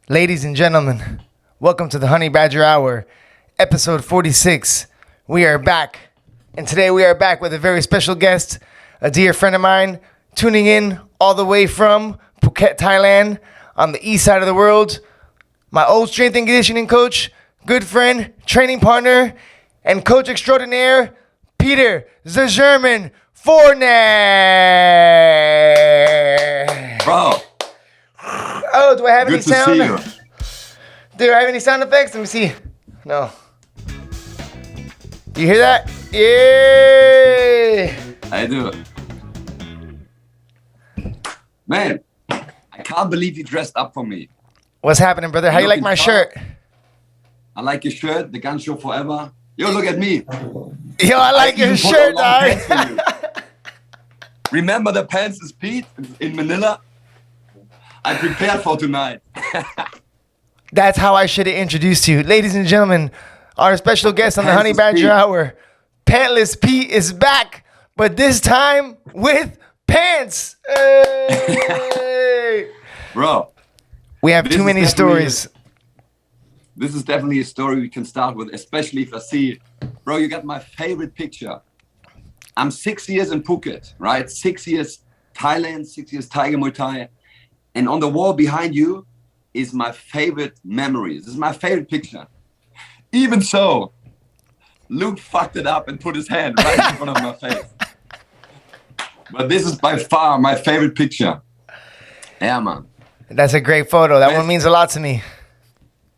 Ladies and gentlemen, welcome to the Honey Badger Hour, episode 46. We are back, and today we are back with a very special guest, a dear friend of mine, tuning in all the way from Phuket, Thailand, on the east side of the world. My old strength and conditioning coach, good friend, training partner, and coach extraordinaire, Peter the German Forneck. Bro. Oh, do I have any Good to sound? see you. Do I have any sound effects? Let me see. No. You hear that? Yeah. I do. Man, I can't believe you dressed up for me. What's happening, brother? How you like my shirt? I like your shirt, the gun show forever. Yo, look at me. Yo, I like your shirt, dog. Remember the pants is Pete in Manila? I prepared for tonight. That's how I should have introduced you. Ladies and gentlemen, our special guest on the Honey Pantless Badger Pete. Hour, Pantless Pete, is back, but this time with pants. Hey. Bro, We have This too is many definitely- stories. this is definitely a story we can start with, especially if I see, bro, you got my favorite picture. I'm 6 years in Phuket, right? 6 years Thailand, 6 years Tiger Muay Thai. And on the wall behind you is my favorite memories. This is my favorite picture. Even so, Luke fucked it up and put his hand right in front of my face. But this is by far my favorite picture. Yeah, man. That's a great photo. That Best- one means a lot to me.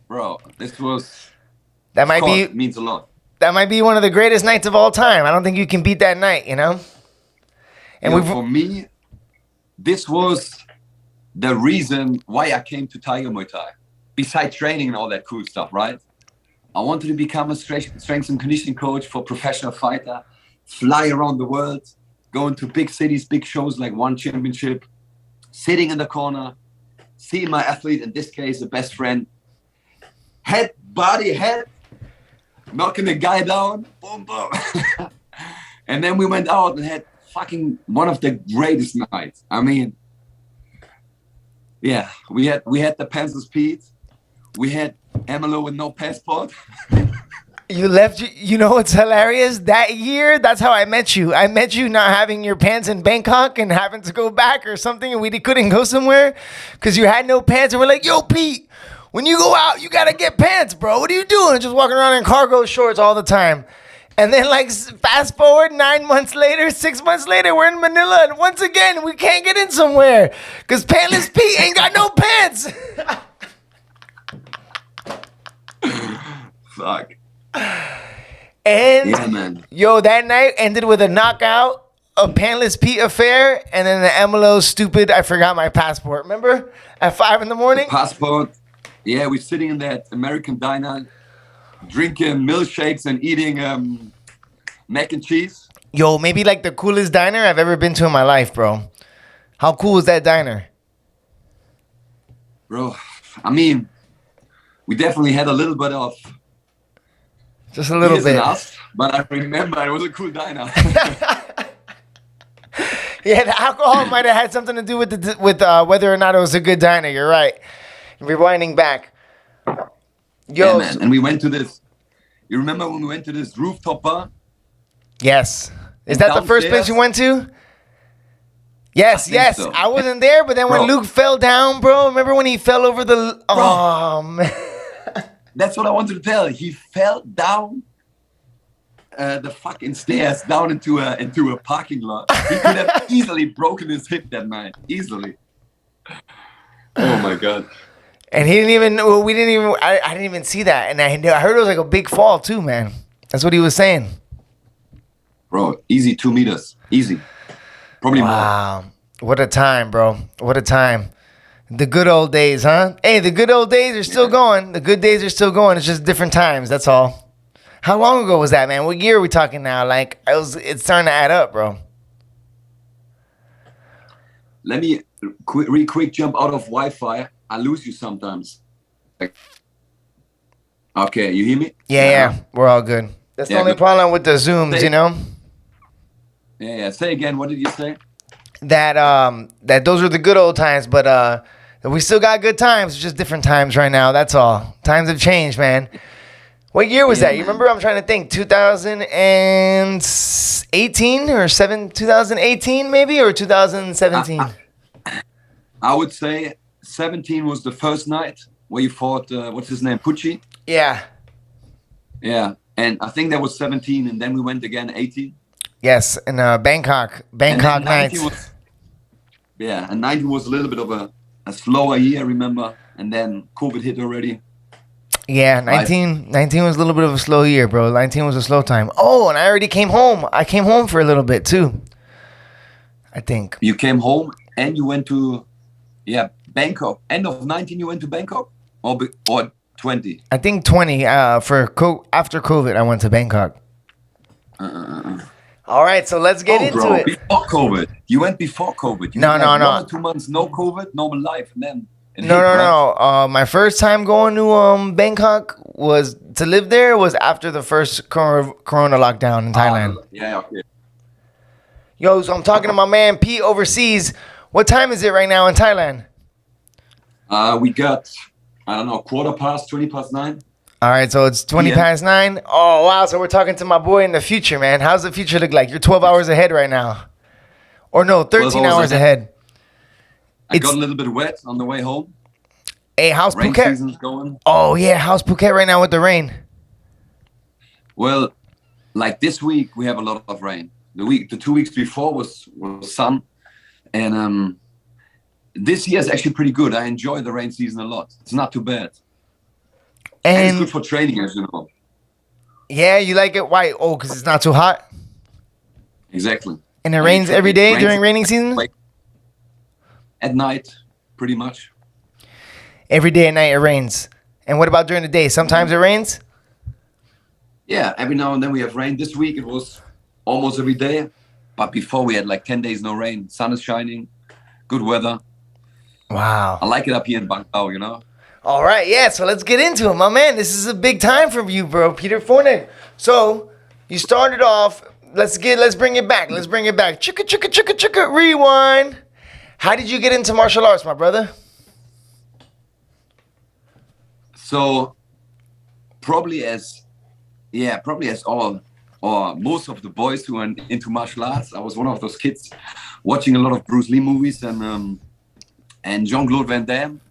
Bro, this was, That might of course, be means a lot. that might be one of the greatest nights of all time. I don't think you can beat that night, you know? And Yo, we've for me, this was the reason why I came to Tiger Muay Thai. Besides training and all that cool stuff, right? I wanted to become a strength and conditioning coach for professional fighter, fly around the world, going to big cities, big shows like One Championship, sitting in the corner, seeing my athlete, in this case, the best friend, head, knocking the guy down, boom, boom. And then we went out and had fucking one of the greatest nights. I mean, yeah, we had the Panthers Pete, we had Emilio with no passport. You left, you know what's hilarious? That year, that's how I met you. I met you not having your pants in Bangkok and having to go back or something, and we couldn't go somewhere because you had no pants. And we're like, yo, Pete, when you go out, you got to get pants, bro. What are you doing? Just walking around in cargo shorts all the time. And then, like, fast forward 9 months later, 6 months later, we're in Manila, and once again, we can't get in somewhere because Pantless Pete ain't got no pants. Fuck. And Yeah, man. yo, that night ended with a knockout, a Pantless Pete affair, and then the Emilio stupid, I forgot my passport. Remember? At 5 in the morning? Passport. Yeah, we're sitting in that American diner, drinking milkshakes and eating mac and cheese. Yo, maybe like the coolest diner I've ever been to in my life, bro. How cool is that diner? Bro, I mean, we definitely had a little bit of Just a little beers in bit. us, but I remember it was a cool diner. Yeah, the alcohol might have had something to do with whether or not it was a good diner. You're right. Rewinding back. Yo, Yeah, man. And we went to this. You remember when we went to this rooftop bar? yes. Is that the first place Downstairs? you went to? Yes, think yes. so. I wasn't there, but then when Bro. Luke fell down, bro, remember when he fell over the... Oh, man. That's what I wanted to tell. He fell down the fucking stairs down into a parking lot. He could have easily broken his hip that night. Easily. Oh my god. And he didn't even... Well, we didn't even... I didn't even see that. And I heard it was like a big fall, too, man. That's what he was saying. Bro, easy 2 meters. Easy. Probably more. Wow. What a time, bro. What a time. The good old days, huh? Hey, the good old days are still going. The good days are still going. It's just different times. That's all. How long ago was that, man? What year are we talking now? Like, it's starting to add up, bro. Let me real quick jump out of Wi-Fi. I lose you sometimes. Okay, you hear me? Yeah. We're all good. That's the Yeah, only good. problem with the Zooms, you know? Yeah. Say again. What did you say? That those were the good old times, but We still got good times, it's just different times right now. That's all. Times have changed, man. What year was that? You remember? I'm trying to think. 2018 or 2018 maybe, or 2017? I would say 17 was the first night where you fought, what's his name, Pucci? Yeah. Yeah. And I think that was 17, and then we went again 18. Yes, in Bangkok nights. And 19 was a little bit of a slower year, remember? And then COVID hit already. Yeah, 19 was a little bit of a slow year, bro. 19 was a slow time. Oh, and I already came home. I came home for a little bit, too. I think. You came home and you went to, Bangkok. End of 19, you went to Bangkok? Or 20? I think 20. After COVID, I went to Bangkok. All right, so let's get into it. Before COVID. You went before COVID. No. 1 or 2 months, no COVID, normal life, and then... No. My first time going to Bangkok was to live there was after the first corona lockdown in Thailand. Okay. Yo, so I'm talking to my man Pete overseas. What time is it right now in Thailand? We got, 20 past 9. All right, so it's 20 past 9. Oh, wow. So we're talking to my boy in the future, man. How's the future look like? You're 12 hours ahead right now. Or no, 13 hours ahead. I got a little bit wet on the way home. Hey, how's Rain Phuket? Season's going. Oh, yeah. How's Phuket right now with the rain? Well, like this week, we have a lot of rain. The 2 weeks before was sun. And this year is actually pretty good. I enjoy the rain season a lot. It's not too bad. And it's good for training, as you know. Yeah, you like it? Why? Oh, because it's not too hot? Exactly. And it rains every day during raining season? At night, pretty much. Every day at night it rains. And what about during the day? Sometimes it rains? Yeah, every now and then we have rain. This week it was almost every day. But before we had like 10 days no rain. Sun is shining. Good weather. Wow. I like it up here in Bangkok, you know? All right, yeah, so let's get into it, my man. This is a big time for you, bro. Peter Forneck. So, you started off, let's bring it back. Chicka, chicka, chicka, chicka, rewind. How did you get into martial arts, my brother? So, probably as all or most of the boys who are into martial arts, I was one of those kids watching a lot of Bruce Lee movies and Jean-Claude Van Damme.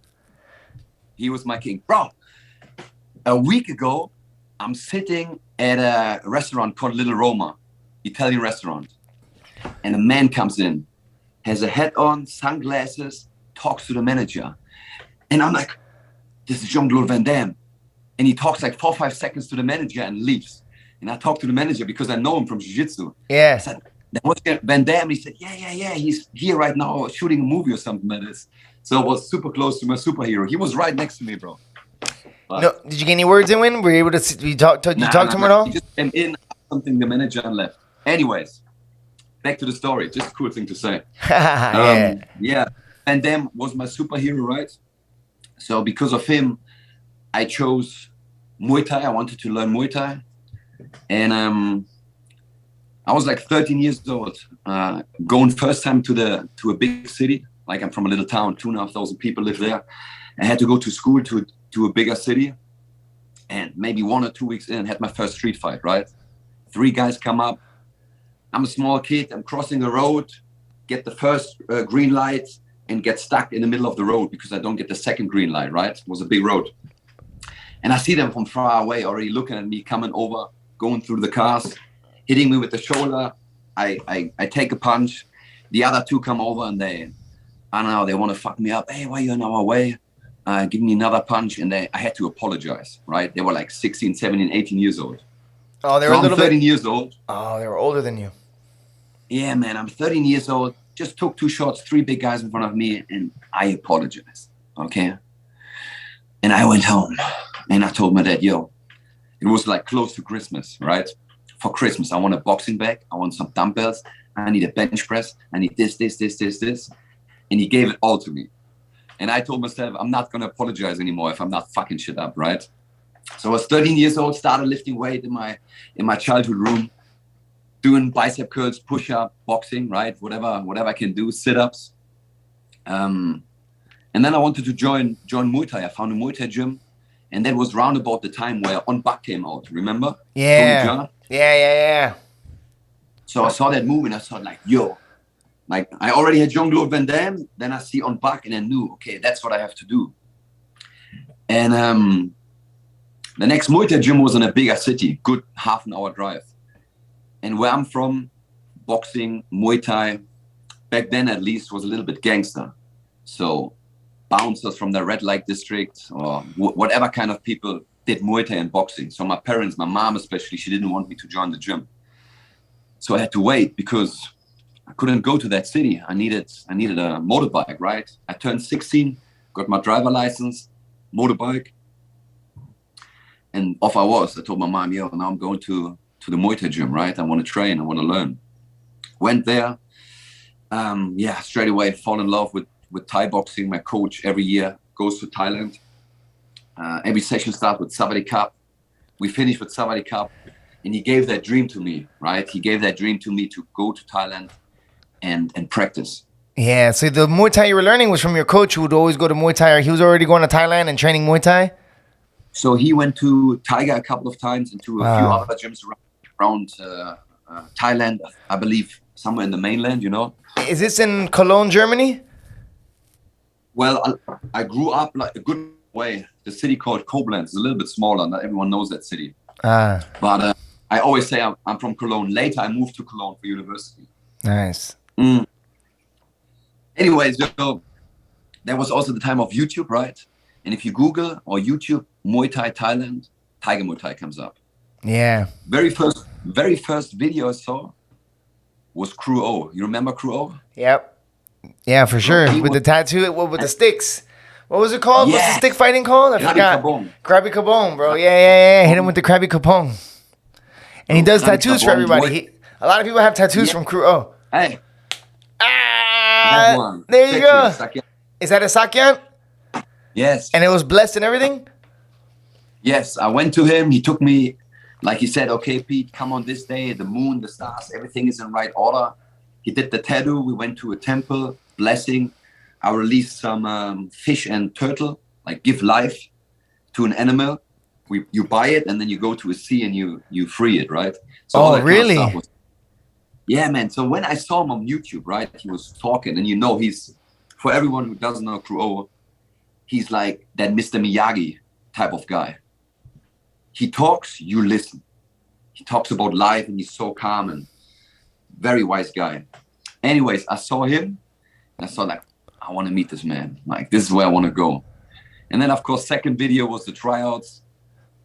He was my king. Bro, a week ago, I'm sitting at a restaurant called Little Roma, Italian restaurant. And a man comes in, has a hat on, sunglasses, talks to the manager. And I'm like, this is Jean-Claude Van Damme. And he talks like 4 or 5 seconds to the manager and leaves. And I talked to the manager because I know him from jiu-jitsu. Yeah. I said, that was Van Damme. He said, yeah. He's here right now shooting a movie or something like this. So I was super close to my superhero. He was right next to me, bro. But, no, did you get any words in when? Were you able to talk to him at all? He just came in, something the manager and left. Anyways, back to the story. Just a cool thing to say. Yeah. Van Damme was my superhero, right? So because of him, I chose Muay Thai. I wanted to learn Muay Thai. And I was like 13 years old, going first time to a big city. Like I'm from a little town, 2,500 people live there. I had to go to school to a bigger city. And maybe 1 or 2 weeks in, had my first street fight, right? 3 guys come up. I'm a small kid. I'm crossing the road, get the first green light and get stuck in the middle of the road because I don't get the second green light, right? It was a big road. And I see them from far away already looking at me, coming over, going through the cars, hitting me with the shoulder. I take a punch. The other 2 come over and they want to fuck me up. Hey, why are you in our way? Give me another punch. And I had to apologize, right? They were like 16, 17, 18 years old. Oh, they were a little 13 years old. Oh, they were older than you. Yeah, man, I'm 13 years old. Just took 2 shots, 3 big guys in front of me, and I apologized, okay? And I went home, and I told my dad, yo, it was like close to Christmas, right? For Christmas, I want a boxing bag. I want some dumbbells. I need a bench press. I need this. And he gave it all to me. And I told myself, I'm not going to apologize anymore if I'm not fucking shit up, right? So I was 13 years old, started lifting weight in my childhood room, doing bicep curls, push-up, boxing, right? Whatever I can do, sit-ups. And And then I wanted to join Muay Thai. I found a Muay Thai gym, and that was round about the time where On Bak came out. Remember? Yeah. Yeah. So I saw that movie and I thought like, yo, like I already had Jean-Claude Van Damme. Then I see On Bak and I knew, okay, that's what I have to do. And the next Muay Thai gym was in a bigger city, good half an hour drive. And where I'm from, boxing, Muay Thai, back then at least was a little bit gangster. So bouncers from the red light district or whatever kind of people did Muay Thai and boxing. So my parents, my mom especially, she didn't want me to join the gym. So I had to wait because I couldn't go to that city. I needed a motorbike, right? I turned 16, got my driver license, motorbike, and off I was. I told my mom, yo, now I'm going to the Muay Thai gym, right? I want to train, I want to learn. Went there, straight away fall in love with Thai boxing. My coach every year goes to Thailand. Every session starts with Sawadee Cup. We finish with Sawadee Cup. And he gave that dream to me, right? He gave that dream to me to go to Thailand and practice. Yeah, so the Muay Thai you were learning was from your coach who would always go to Muay Thai, or he was already going to Thailand and training Muay Thai? So he went to Tiger a couple of times and to a few other gyms around Thailand, I believe somewhere in the mainland, you know. Is this in Cologne, Germany? Well, I grew up like a good way. The city called Koblenz is a little bit smaller. Not everyone knows that city. But I always say I'm from Cologne. Later, I moved to Cologne for university. Nice. Anyways, so there was also the time of YouTube, right? And if you Google or YouTube Muay Thai Thailand, Tiger Muay Thai comes up. Yeah. Very first video I saw was Crew O. You remember Crew O? Yep. Yeah, for sure. With the tattoo, with the sticks. What was it called? Yeah. What's the stick fighting called? I forgot. Kabong. Krabby Kabong, bro. Yeah. Hit him with the Krabby Kabong. And he does tattoos for everybody. A lot of people have tattoos from Crew O. Hey. There you go. Is that a Sakyan? Yes. And it was blessed and everything? Yes. I went to him. He took me, like he said, okay, Pete, come on this day. The moon, the stars, everything is in right order. He did the tattoo. We went to a temple, blessing. I released some fish and turtle, like give life to an animal. You buy it and then you go to a sea and you free it, right? So all that really? kind of stuff yeah, man. So when I saw him on YouTube, right, he was talking, and you know, he's, for everyone who doesn't know Crew O, he's like that Mr. Miyagi type of guy. He talks, you listen. He talks about life and he's so calm and very wise guy. Anyways, I saw him and I saw like, I want to meet this man. Like, this is where I want to go. And then, of course, second video was the tryouts.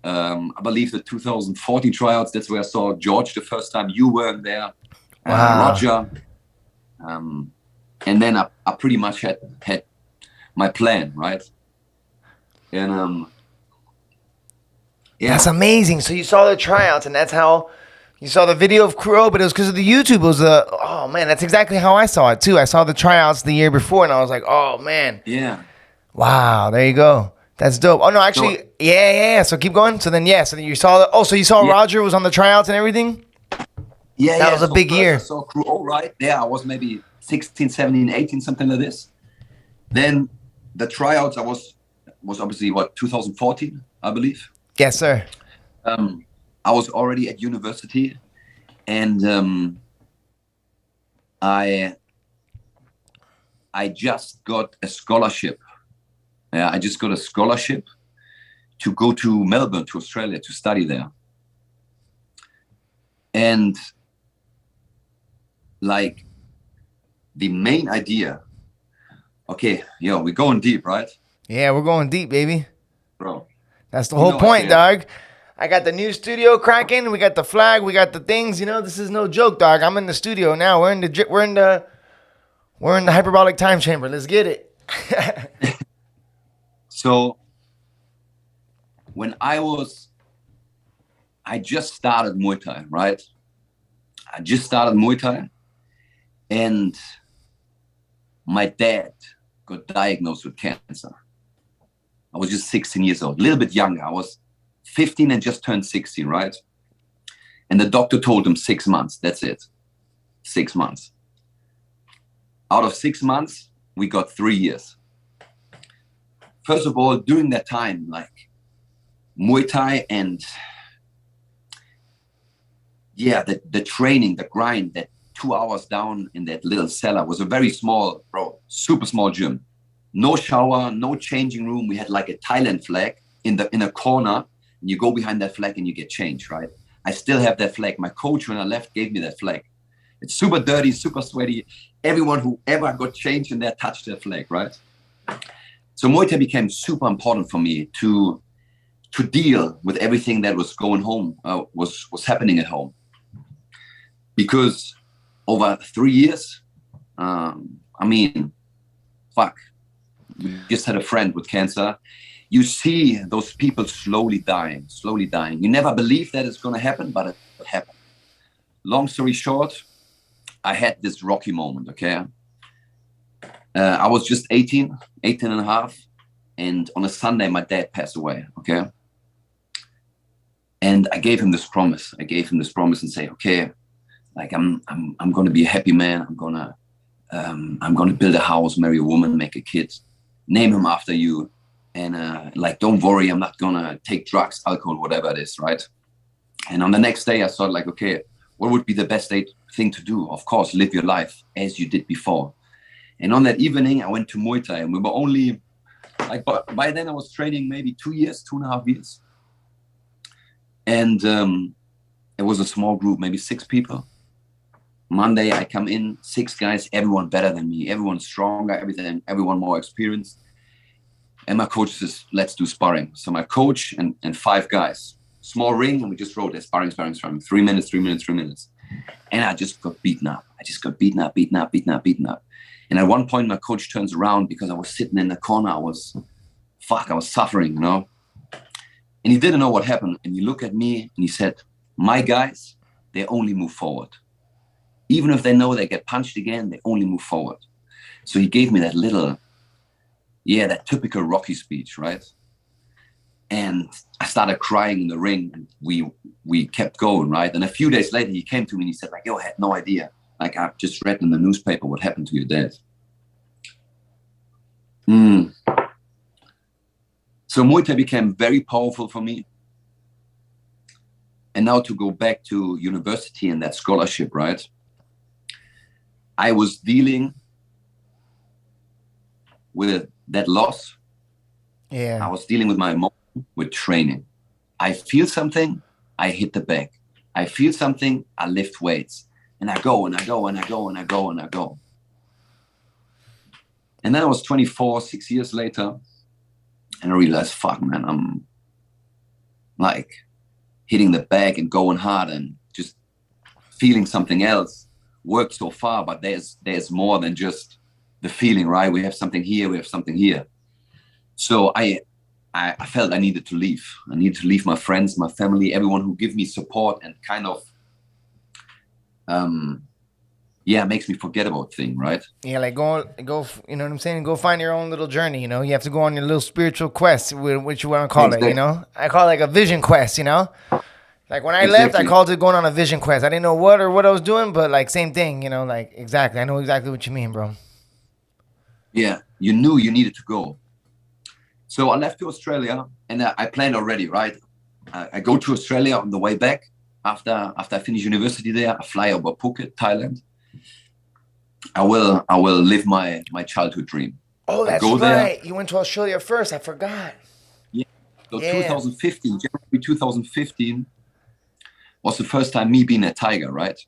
I believe the 2014 tryouts. That's where I saw George the first time. You weren't there. Roger. And then I pretty much had my plan, right? And yeah. That's amazing. So you saw the tryouts, and that's how you saw the video of Crew O, but it was because of the YouTube. It was oh man, that's exactly how I saw it too. I saw the tryouts the year before, and I was like, oh man. Yeah. Wow, there you go. That's dope. Oh no, actually, so, yeah. So keep going. So then you saw so you saw Roger was on the tryouts and everything? Yeah, that was a big year. I saw Crew O, right? Yeah, I was maybe 16, 17, 18, something like this. Then the tryouts, I was obviously, 2014, I believe? Yes, sir. I was already at university, and I just got a scholarship. Yeah, I just got a scholarship to go to Melbourne, to Australia, to study there. And like the main idea, okay, we're going deep, right? Yeah, we're going deep, baby. Bro. That's the whole point, dog. I got the new studio cracking. We got the flag. We got the things. This is no joke, dog. I'm in the studio now. We're in the hyperbolic time chamber. Let's get it. So when I just started Muay Thai, right? I just started Muay Thai, and my dad got diagnosed with cancer. I was just 16 years old, a little bit younger. I was 15 and just turned 16, right? And the doctor told him 6 months. That's it. 6 months. Out of 6 months, we got 3 years. first of all, during that time, like Muay Thai and yeah, the training, the grind, that 2 hours down in that little cellar was a very small, super small gym. No shower, no changing room. We had like a Thailand flag in a corner, and you go behind that flag and you get changed, right? I still have that flag. My coach, when I left, gave me that flag. It's super dirty, super sweaty. Everyone who ever got changed in there touched that flag, right? So Muay Thai became super important for me to deal with everything that was going home, was happening at home. Because over 3 years, I mean, fuck, we just had a friend with cancer. You see those people slowly dying. You never believe that it's going to happen, but it happened. Long story short, I had this rocky moment, okay? I was just 18 and a half. And on a Sunday, my dad passed away, okay? And I gave him this promise. And say, okay, like I'm going to be a happy man. I'm going to build a house, marry a woman, make a kid, name him after you. And like, don't worry, I'm not going to take drugs, alcohol, whatever it is, right? And on the next day, I thought like, okay, what would be the best thing to do? Of course, live your life as you did before. And on that evening, I went to Muay Thai, and we were only, like, by then I was training maybe 2.5 years. And it was a small group, maybe 6 people. Monday, I come in, 6 guys, everyone better than me, everyone stronger, everyone more experienced. And my coach says, let's do sparring. So my coach and 5 guys, small ring, and we just wrote sparring, 3 minutes. And I just got beaten up. And at one point, my coach turns around because I was sitting in the corner. I was suffering, you know? And he didn't know what happened. And he looked at me and he said, my guys, they only move forward. Even if they know they get punched again, they only move forward. So he gave me that little, that typical Rocky speech, right? And I started crying in the ring, and we kept going, right? And a few days later, he came to me and he said, like, yo, I had no idea. Like, I've just read in the newspaper what happened to your dad. So Muay Thai became very powerful for me. And now to go back to university and that scholarship, right? I was dealing with that loss. Yeah. I was dealing with my emotion, with training. I feel something, I hit the bag. I feel something, I lift weights. And I go. And then I was 24, 6 years later, and I realized, fuck, man, I'm like hitting the bag and going hard and just feeling something else. Worked so far, but there's more than just the feeling, right? We have something here. So I felt I needed to leave. I needed to leave my friends, my family, everyone who give me support and kind of, makes me forget about things, right? Yeah, like go, you know what I'm saying? Go find your own little journey, you know? You have to go on your little spiritual quest, which you want to call it, you know? I call it like a vision quest, you know? Like when I left, I called it going on a vision quest. I didn't know what I was doing, but like same thing, you know, like exactly. I know exactly what you mean, bro. Yeah, you knew you needed to go. So I left to Australia, and I planned already, right? I go to Australia on the way back. After I finish university there, I fly over Phuket, Thailand. I will live my childhood dream. Oh, that's right. There. You went to Australia first. I forgot. Yeah. So 2015, January 2015 was the first time me being a tiger, right?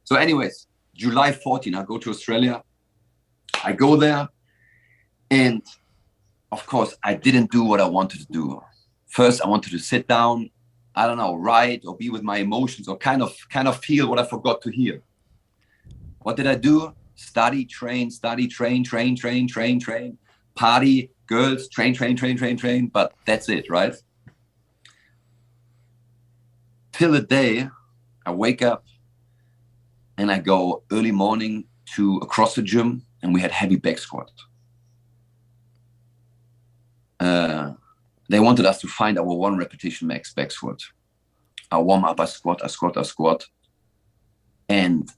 So anyways, July 14, I go to Australia. I go there, and of course, I didn't do what I wanted to do. First, I wanted to sit down, I don't know, write or be with my emotions or kind of feel what I forgot to hear. What did I do? Study, train, party, girls, train, but that's it, right? Till the day I wake up and I go early morning to across the gym, and we had heavy back squat. They wanted us to find our 1 repetition max back squat. I warm up, I squat. And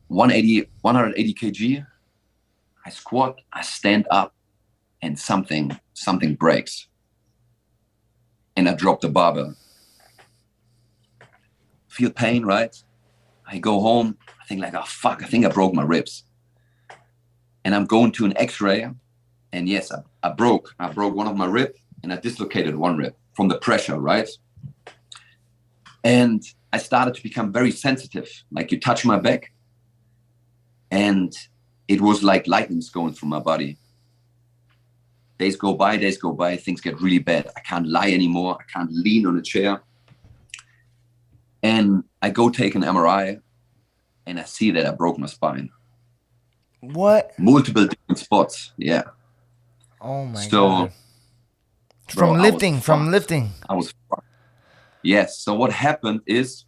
180 kg, I squat, I stand up, and something breaks. And I drop the barbell. Feel pain, right? I go home, I think like, oh fuck, I think I broke my ribs. And I'm going to an x-ray, and yes, I broke one of my ribs, and I dislocated one rib from the pressure, right? And I started to become very sensitive. Like, you touch my back, and it was like lightning's going through my body. Days go by, things get really bad. I can't lie anymore. I can't lean on a chair. And I go take an MRI, and I see that I broke my spine. What? Multiple different spots, yeah. Oh my God. So, From bro, lifting. I was fucked. Yes, so what happened is,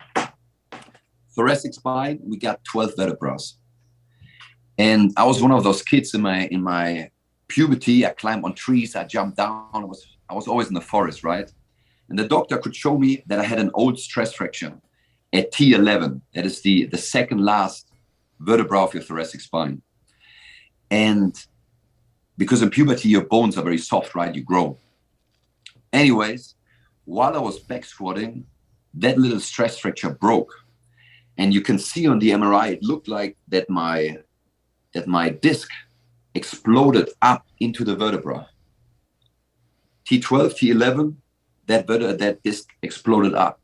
thoracic spine, we got 12 vertebrae. And I was one of those kids in my puberty. I climbed on trees, I jumped down. I was always in the forest, right? And the doctor could show me that I had an old stress fracture at T11. That is the second last vertebra of your thoracic spine. And because in puberty, your bones are very soft, right? You grow. Anyways, while I was back squatting, that little stress fracture broke. And you can see on the MRI, it looked like that my disc exploded up into the vertebra. T12, T11, that disc exploded up.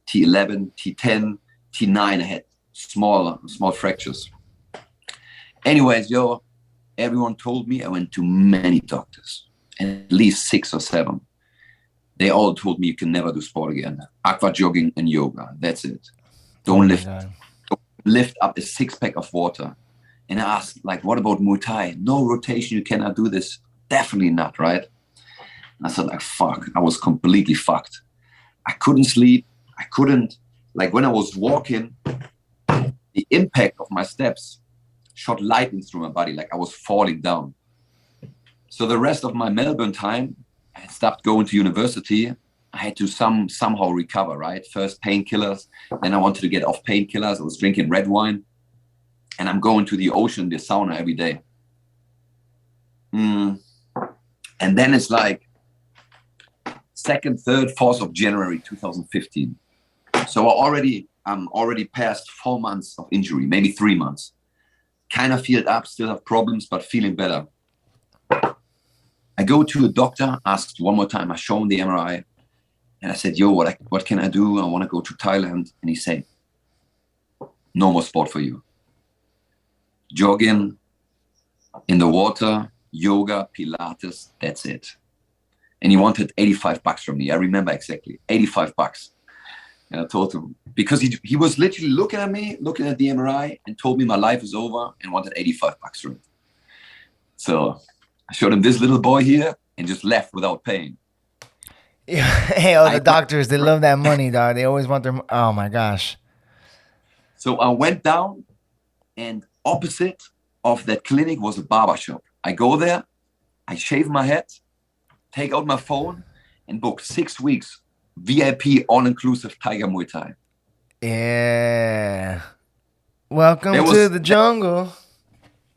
T11, T10, T9, I had small fractures. Anyways, everyone told me, I went to many doctors, at least 6 or 7. They all told me you can never do sport again. Aqua jogging and yoga, that's it. Don't lift up a 6-pack of water. And I asked, like, what about Muay Thai? No rotation, you cannot do this. Definitely not, right? And I said, like, fuck, I was completely fucked. I couldn't sleep. I couldn't, like, when I was walking, the impact of my steps shot lightning through my body, like I was falling down. So the rest of my Melbourne time, I had stopped going to university. I had to somehow recover, right? First painkillers, then I wanted to get off painkillers. I was drinking red wine, and I'm going to the ocean, the sauna every day. And then it's like 2nd, 3rd, 4th of January 2015. So I'm already past 4 months of injury, maybe 3 months. Kind of feel up, still have problems, but feeling better. I go to a doctor, asked one more time. I show him the MRI, and I said, yo, what can I do? I want to go to Thailand. And he said, no more sport for you. Jogging, in the water, yoga, Pilates, that's it. And he wanted $85 from me. I remember exactly, $85. And I told him, because he was literally looking at me, looking at the MRI, and told me my life is over and wanted $85 from it. So I showed him this little boy here and just left without paying. Yeah. Hey, the doctors, they love that money, dog. They always want their, oh my gosh. So I went down, and opposite of that clinic was a barber shop. I go there, I shave my head, take out my phone, and book 6 weeks VIP all-inclusive Tiger Muay Thai. Yeah. Welcome to the jungle.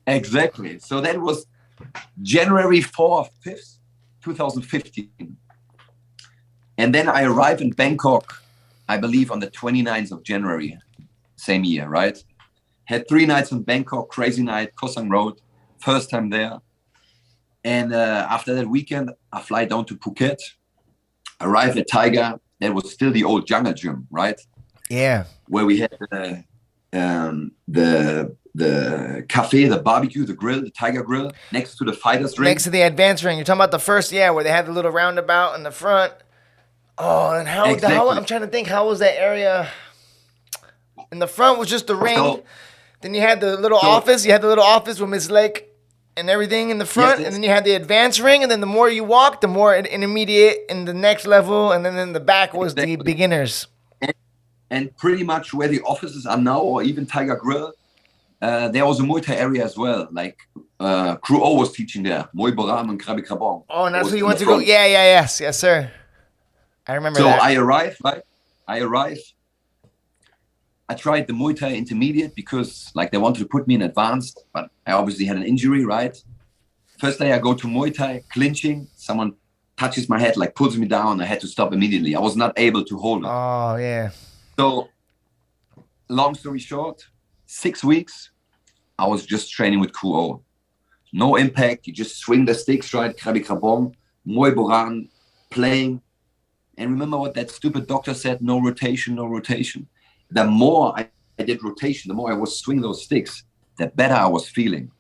Exactly. So that was January 4th, 5th, 2015. And then I arrived in Bangkok, I believe on the 29th of January, same year, right? Had 3 nights in Bangkok, crazy night, Koh Sang Road, first time there. And after that weekend, I fly down to Phuket, arrive at Tiger. That was still the old jungle gym, right? Yeah. Where we had the cafe, the barbecue, the grill, the Tiger grill, next to the fighters ring. Next to the advance ring. You're talking about the first, where they had the little roundabout in the front. Oh, and how I'm trying to think, how was that area? In the front was just the ring. So, then you had the little office. You had the little office with Miss Lake and everything in the front. Yes, and then you had the advance ring. And then the more you walked, the more intermediate in the next level. And then in the back was the beginners. And pretty much where the offices are now, or even Tiger Grill, there was a Muay Thai area as well. Like Crew O was teaching there. Muay Boram and Krabi Krabong. Oh, and that's where you went to go? Yeah, yes, sir. I remember that. So I arrived, right? I tried the Muay Thai intermediate because like they wanted to put me in advanced, but I obviously had an injury, right? First day I go to Muay Thai, clinching. Someone touches my head, like pulls me down. I had to stop immediately. I was not able to hold it. Oh, yeah. So, long story short, 6 weeks, I was just training with Kuo. No impact. You just swing the sticks, right? Krabi Krabong, Muay Boran, playing. And remember what that stupid doctor said, no rotation, no rotation. The more I did rotation, the more I was swinging those sticks, the better I was feeling.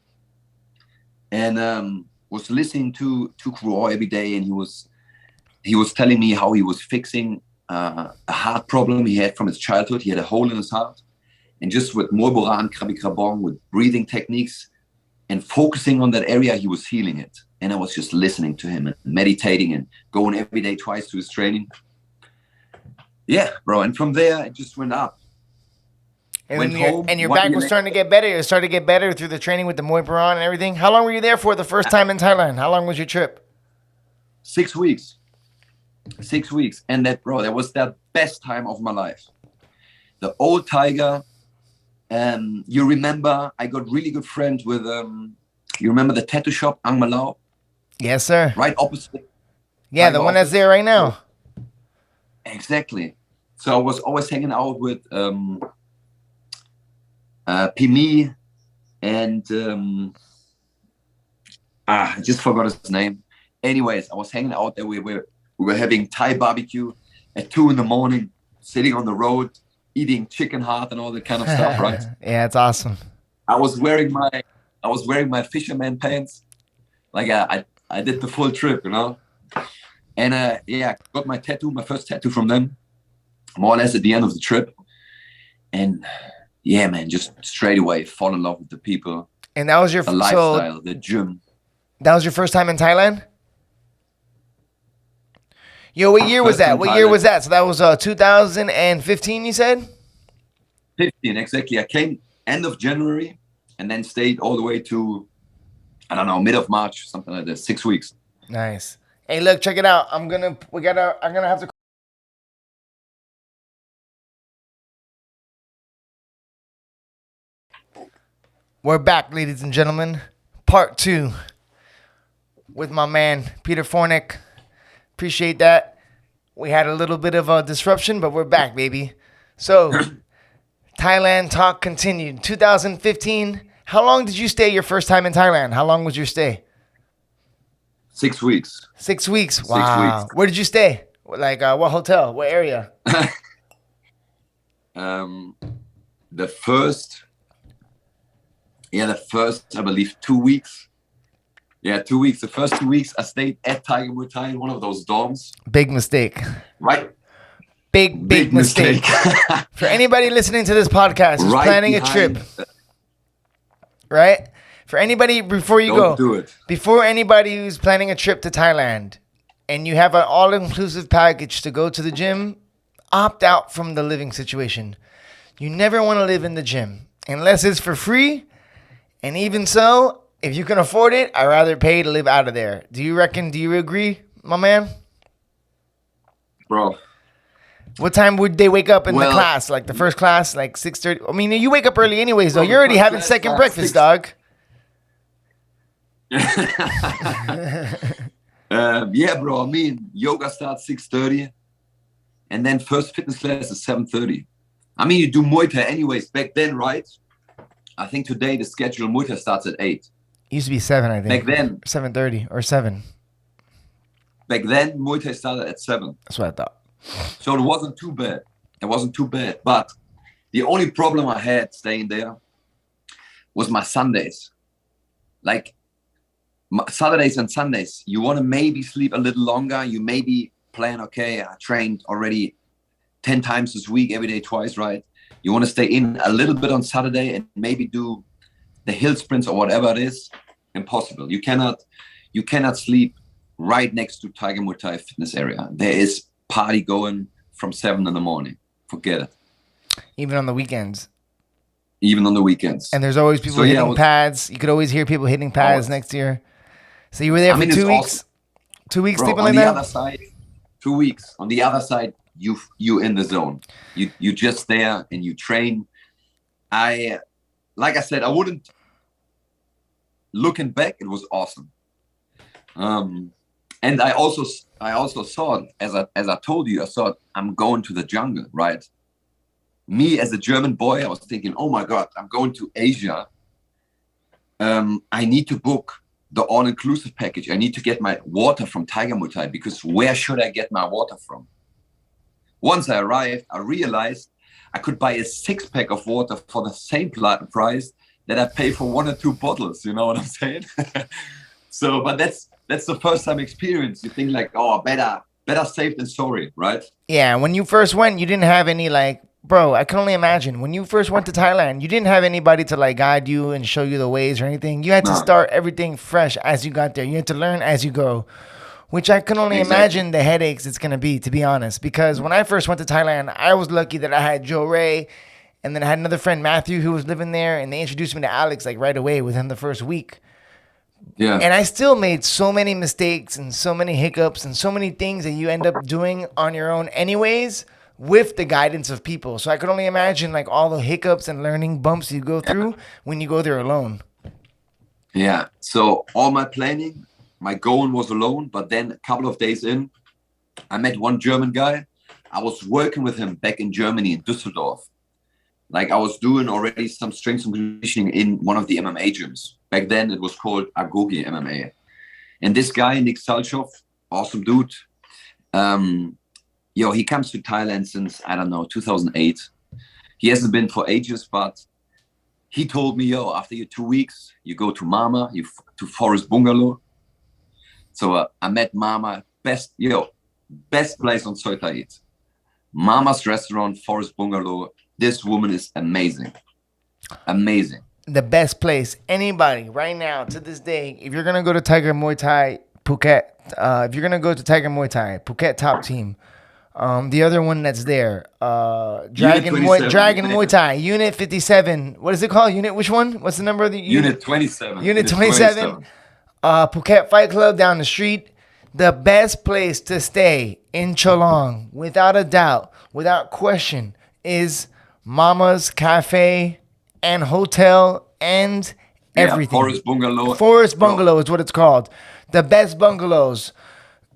And was listening to Kuo every day, and he was telling me how he was fixing a heart problem he had from his childhood. He had a hole in his heart. And just with Muay Boran, Krabi Krabong, with breathing techniques and focusing on that area, he was healing it. And I was just listening to him and meditating and going every day, twice to his training. Yeah, bro. And from there, it just went up. And your back was starting to get better. It started to get better through the training with the Muay Boran and everything. How long were you there for the first time in Thailand? How long was your trip? 6 weeks. 6 weeks. And that was the best time of my life. The old tiger. You remember, I got really good friends with, you remember the tattoo shop, Ang Malao? Yes, sir. Right opposite. Yeah, the one that's there right now. Exactly. So I was always hanging out with Pimi and I just forgot his name. Anyways, I was hanging out there. We were having Thai barbecue at 2 a.m, sitting on the road, eating chicken heart and all that kind of stuff, right? Yeah, it's awesome. I was wearing my fisherman pants. Like I did the full trip, you know? And got my first tattoo from them, more or less at the end of the trip. And yeah, man, just straight away fall in love with the people. And that was your the lifestyle, the gym. That was your first time in Thailand? Yo, what year was that? What year was that? So that was 2015, you said? 15, exactly. I came end of January and then stayed all the way to, I don't know, mid of March, something like that, 6 weeks. Nice. Hey, look, check it out. I'm gonna have to. We're back, ladies and gentlemen. Part 2 with my man Peter Forneck. Appreciate that. We had a little bit of a disruption, but we're back, baby. So, Thailand talk continued. 2015. How long did you stay your first time in Thailand? How long was your stay? 6 weeks. 6 weeks. 6 Wow. weeks. Where did you stay? Like what hotel? What area? The first, I believe 2 weeks. Yeah, 2 weeks. The first 2 weeks I stayed at Tiger Muay Thai in one of those dorms. Big mistake. Right. Big mistake. For anybody listening to this podcast who's planning a trip. Right? For anybody, before you Don't do it. Before anybody who's planning a trip to Thailand and you have an all-inclusive package to go to the gym, opt out from the living situation. You never want to live in the gym unless it's for free. And even so, if you can afford it, I'd rather pay to live out of there. Do you agree, my man? Bro. What time would they wake up in the class? Like the first class, like 6:30? I mean, you wake up early anyways, though. You're already having second breakfast, dog. Yeah, bro. I mean, yoga starts 6:30, and then first fitness class is 7:30. I mean, you do Muay Thai anyways. Back then, right? I think today the schedule Muay Thai starts at 8. Used to be 7, I think. Back then, 7:30 or 7. Back then, Muay Thai started at 7. That's what I thought. So it wasn't too bad. But the only problem I had staying there was my Sundays. Like Saturdays and Sundays, you want to maybe sleep a little longer. You maybe plan, okay, I trained already 10 times this week, every day, twice, right? You want to stay in a little bit on Saturday and maybe do the hill sprints or whatever it is. Impossible. You cannot sleep right next to Tiger Muay Thai fitness area. There is party going from 7 in the morning. Forget it. Even on the weekends. And there's always people hitting pads. You could always hear people hitting pads next year. So you were there for 2 weeks? Awesome. 2 weeks sleeping like that? On the other side, 2 weeks. On the other side, you in the zone. You just there and you train. Like I said, I wouldn't. Looking back, it was awesome. And I also thought, as I told you, I thought I'm going to the jungle, right? Me as a German boy, I was thinking, oh my God, I'm going to Asia. I need to book the all-inclusive package. I need to get my water from Tiger Muay Thai, because where should I get my water from? Once I arrived, I realized I could buy a 6-pack of water for the same price that I pay for 1 or 2 bottles. You know what I'm saying? So, but that's the first time experience. You think like, oh, better safe than sorry, right? Yeah, when you first went, you didn't have any like, bro, I can only imagine. When you first went to Thailand, you didn't have anybody to like guide you and show you the ways or anything. You had to start everything fresh as you got there. You had to learn as you go, which I can only imagine the headaches it's going to be honest. Because when I first went to Thailand, I was lucky that I had Joe Ray, and then I had another friend, Matthew, who was living there, and they introduced me to Alex like right away within the first week. Yeah. And I still made so many mistakes and so many hiccups and so many things that you end up doing on your own anyways with the guidance of people. So I could only imagine like all the hiccups and learning bumps you go through when you go there alone. Yeah. So all my planning, my going was alone. But then a couple of days in, I met one German guy. I was working with him back in Germany, in Düsseldorf. Like I was doing already some strength and conditioning in one of the MMA gyms. Back then it was called Agogi MMA. And this guy, Nick Salchov, awesome dude. He comes to Thailand since, I don't know, 2008. He hasn't been for ages, but he told me, after your 2 weeks, you go to Mama, to Forest Bungalow. So I met Mama, best place on Soi Thait. Mama's restaurant, Forest Bungalow. This woman is amazing. Amazing. The best place. Anybody right now to this day, if you're going to go to Tiger Muay Thai Phuket, if you're going to go to Tiger Muay Thai Phuket top team, the other one that's there, Dragon Muay Thai, Unit 57. What is it called? Unit which one? What's the number of the Unit 27. Unit 27. Phuket Fight Club down the street. The best place to stay in Cholong, without a doubt, without question, is Mama's Cafe and Hotel and everything. Forest Bungalow. Forest Bungalow is what it's called. The best bungalows,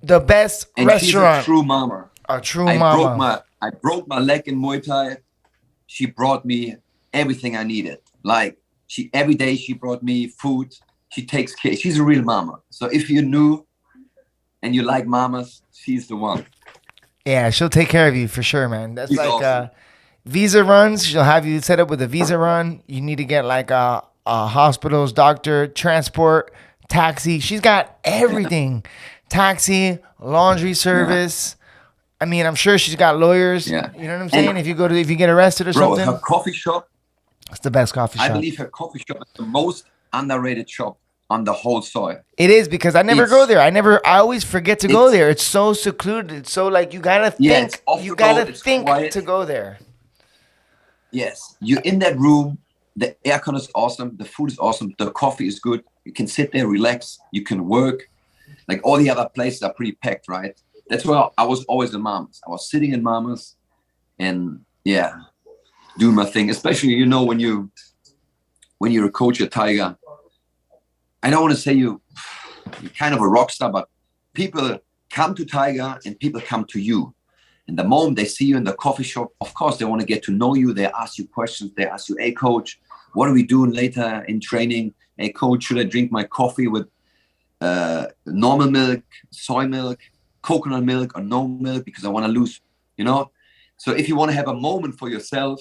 the best restaurant. She's a true mama. A true mama. I broke my leg in Muay Thai. She brought me everything I needed. Like every day she brought me food. She takes care. She's a real mama. So if you're new and you like mamas, she's the one. Yeah, she'll take care of you for sure, man. That's she's like awesome. Visa runs. She'll have you set up with a visa run. You need to get like a hospitals, doctor, transport, taxi. She's got everything. Taxi, laundry service. I mean, I'm sure she's got lawyers. Yeah. You know what I'm saying? And if you get arrested or something. Her coffee shop. It's the best coffee shop. I believe her coffee shop is the most underrated shop on the whole soil. It is, because I never go there. I always forget to go there. It's so secluded. It's so like you gotta think. You gotta think to go there. Yes, you're in that room. The aircon is awesome. The food is awesome. The coffee is good. You can sit there, relax. You can work. Like all the other places are pretty packed, right? That's where I was always in Mama's. I was sitting in Mama's and doing my thing. Especially, when you're a coach at Tiger. I don't want to say you're kind of a rock star, but people come to Tiger and people come to you. And the moment they see you in the coffee shop, of course, they want to get to know you. They ask you questions. They ask you, hey, coach, what are we doing later in training? Hey, coach, should I drink my coffee with normal milk, soy milk, coconut milk, or no milk because I want to lose, So if you want to have a moment for yourself,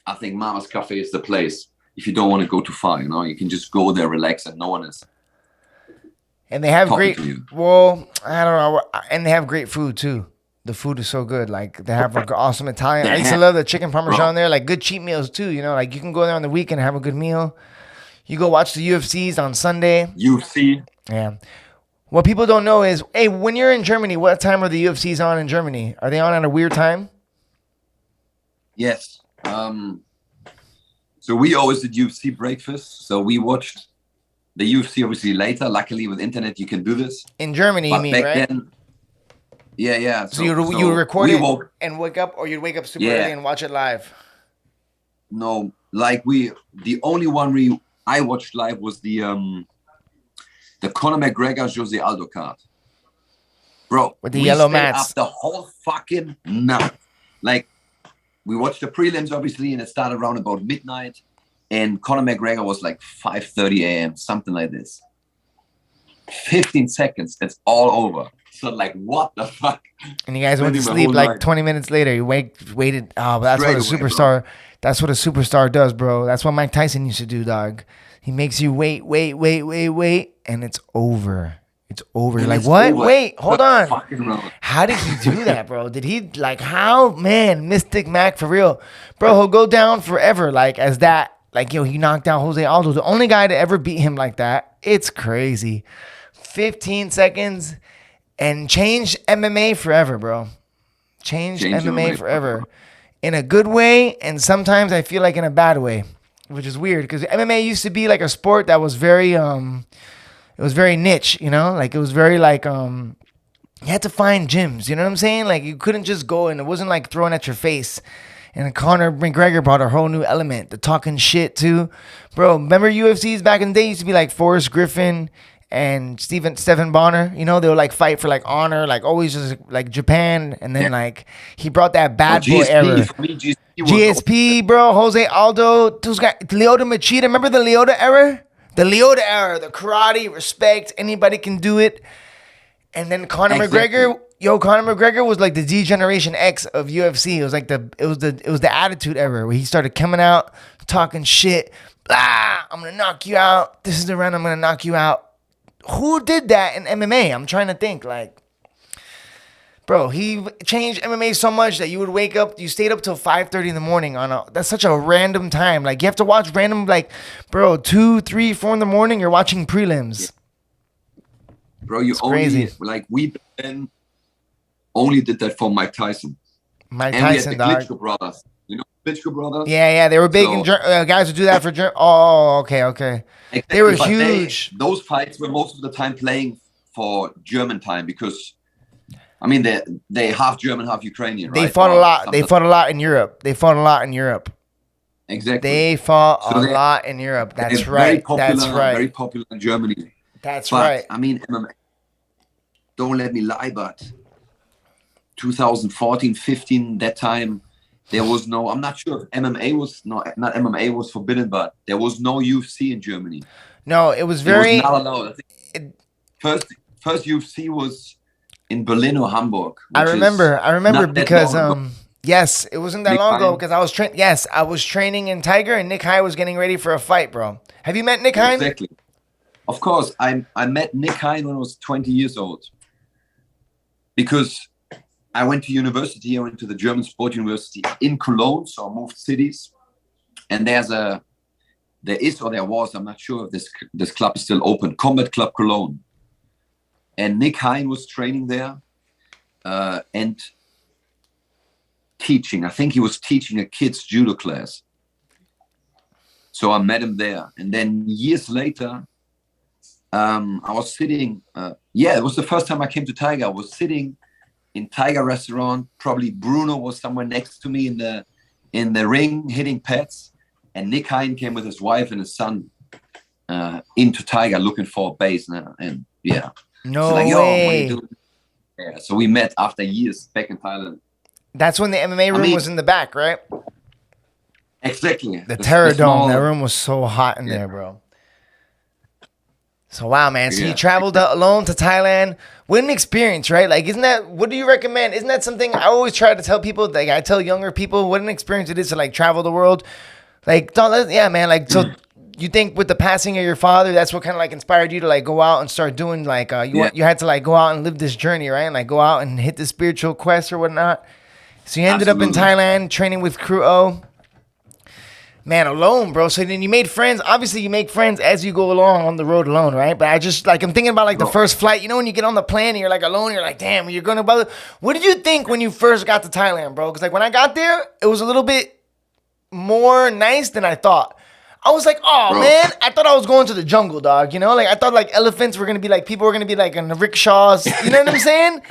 I think Mama's Cafe is the place. If you don't want to go too far, you can just go there, relax, and no one is. And they have great. Well, I don't know, and they have great food too. The food is so good. Like they have like awesome Italian. I used to love the chicken parmesan there. Like good cheap meals too. Like you can go there on the weekend and have a good meal. You go watch the UFCs on Sunday. UFC. Yeah. What people don't know is, hey, when you're in Germany, what time are the UFCs on in Germany? Are they on at a weird time? Yes. So we always did UFC breakfast. So we watched the UFC obviously later. Luckily with internet, you can do this. In Germany, you mean, back right? Then, yeah. So you record it and wake up, or you'd wake up super early and watch it live? No, like the only one I watched live was the the Conor McGregor Jose Aldo card. Bro, with the yellow stayed mats up the whole fucking night. Like, we watched the prelims, obviously, and it started around about midnight. And Conor McGregor was like 5:30 a.m., something like this. 15 seconds, it's all over. So, like, what the fuck? And you guys went to sleep like 20 minutes later. You waited. Oh, that's what a superstar. That's what a superstar does, bro. That's what Mike Tyson used to do, dog. He makes you wait, and it's over. It's over. You're like, what? Over. Wait, hold on. How did he do that, bro? Did he, like, how? Man, Mystic Mac, for real. Bro, he'll go down forever, like, as that. Like, yo, he knocked out Jose Aldo. The only guy to ever beat him like that. It's crazy. 15 seconds and changed MMA forever, bro. Changed MMA forever. In a good way, and sometimes I feel like in a bad way, which is weird, because MMA used to be like a sport that was very, it was very niche, you know? Like, it was very like, you had to find gyms, you know what I'm saying? Like, you couldn't just go, and it wasn't like throwing at your face. And Conor McGregor brought a whole new element, the talking shit too. Bro, remember UFCs back in the day used to be like Forrest Griffin and Stephen Bonner, you know, they would like fight for like honor, like always just like Japan. And then like he brought that bad boy era. GSP, bro, Jose Aldo, those guys, Lyoto Machida. Remember the Lyoto era? The Lyoto era, the karate, respect, anybody can do it. And then Conor McGregor, Conor McGregor was like the D Generation X of UFC. It was like it was the Attitude Era where he started coming out talking shit. Blah, I'm gonna knock you out. This is the round I'm gonna knock you out. Who did that in MMA? I'm trying to think. Like, bro, he changed MMA so much that you would wake up, you stayed up till 5:30 in the morning that's such a random time. Like, you have to watch random, like, bro, 2, 3, 4 in the morning, you're watching prelims. Yeah. Bro, you only, crazy. Like, we then only did that for Mike Tyson. Mike Tyson, we had the Klitschko brothers. You know Klitschko brothers? Yeah, they were big. Guys would do that for Oh, okay. Exactly. They were huge. Those fights were most of the time playing for German time because, I mean, they half German, half Ukrainian, right? They fought a lot. They fought a lot in Europe. Exactly. They fought a lot in Europe. That's right. Very popular in Germany. That's right. I mean, MMA, don't let me lie, but 2014, 15, that time, there was no, I'm not sure if MMA was, not MMA was forbidden, but there was no UFC in Germany. No, it was very... It was not allowed. I think first UFC was in Berlin or Hamburg. I remember because, yes, it wasn't that long ago because I was training in Tiger and Nick High was getting ready for a fight, bro. Have you met Nick High? Exactly. Of course, I met Nick Hine when I was 20 years old because I went to university. I went to the German Sport University in Cologne, so I moved cities. And there was, I'm not sure if this club is still open, Combat Club Cologne. And Nick Hine was training there and teaching. I think he was teaching a kid's judo class. So I met him there. And then years later, I was sitting, it was the first time I came to Tiger. I was sitting in Tiger restaurant. Probably Bruno was somewhere next to me in the ring hitting pads. And Nick Hine came with his wife and his son into Tiger looking for a base. And yeah. No way. What are you doing? Yeah, so we met after years back in Thailand. That's when the MMA room was in the back, right? Exactly. The Terror Dome. That room was so hot in there, bro. So, wow, man. So you traveled alone to Thailand. What an experience, right? Like, what do you recommend? Isn't that something I always try to tell people? Like, I tell younger people what an experience it is to, like, travel the world. Like, man. Like, so you think with the passing of your father, that's what kind of, like, inspired you to, like, go out and start doing, like, you had to, like, go out and live this journey, right? And, like, go out and hit the spiritual quest or whatnot. So you ended up in Thailand training with Crew O. Man, alone, bro. So then you made friends. Obviously, you make friends as you go along on the road alone, right? But I'm thinking about, like, the first flight. You know, when you get on the plane and you're, like, alone, you're like, damn, you're going to... What did you think when you first got to Thailand, bro? Because, like, when I got there, it was a little bit more nice than I thought. I was like, man, I thought I was going to the jungle, dog, you know? Like, I thought, like, elephants were going to be, like, people were going to be, like, in the rickshaws. You know what I'm saying?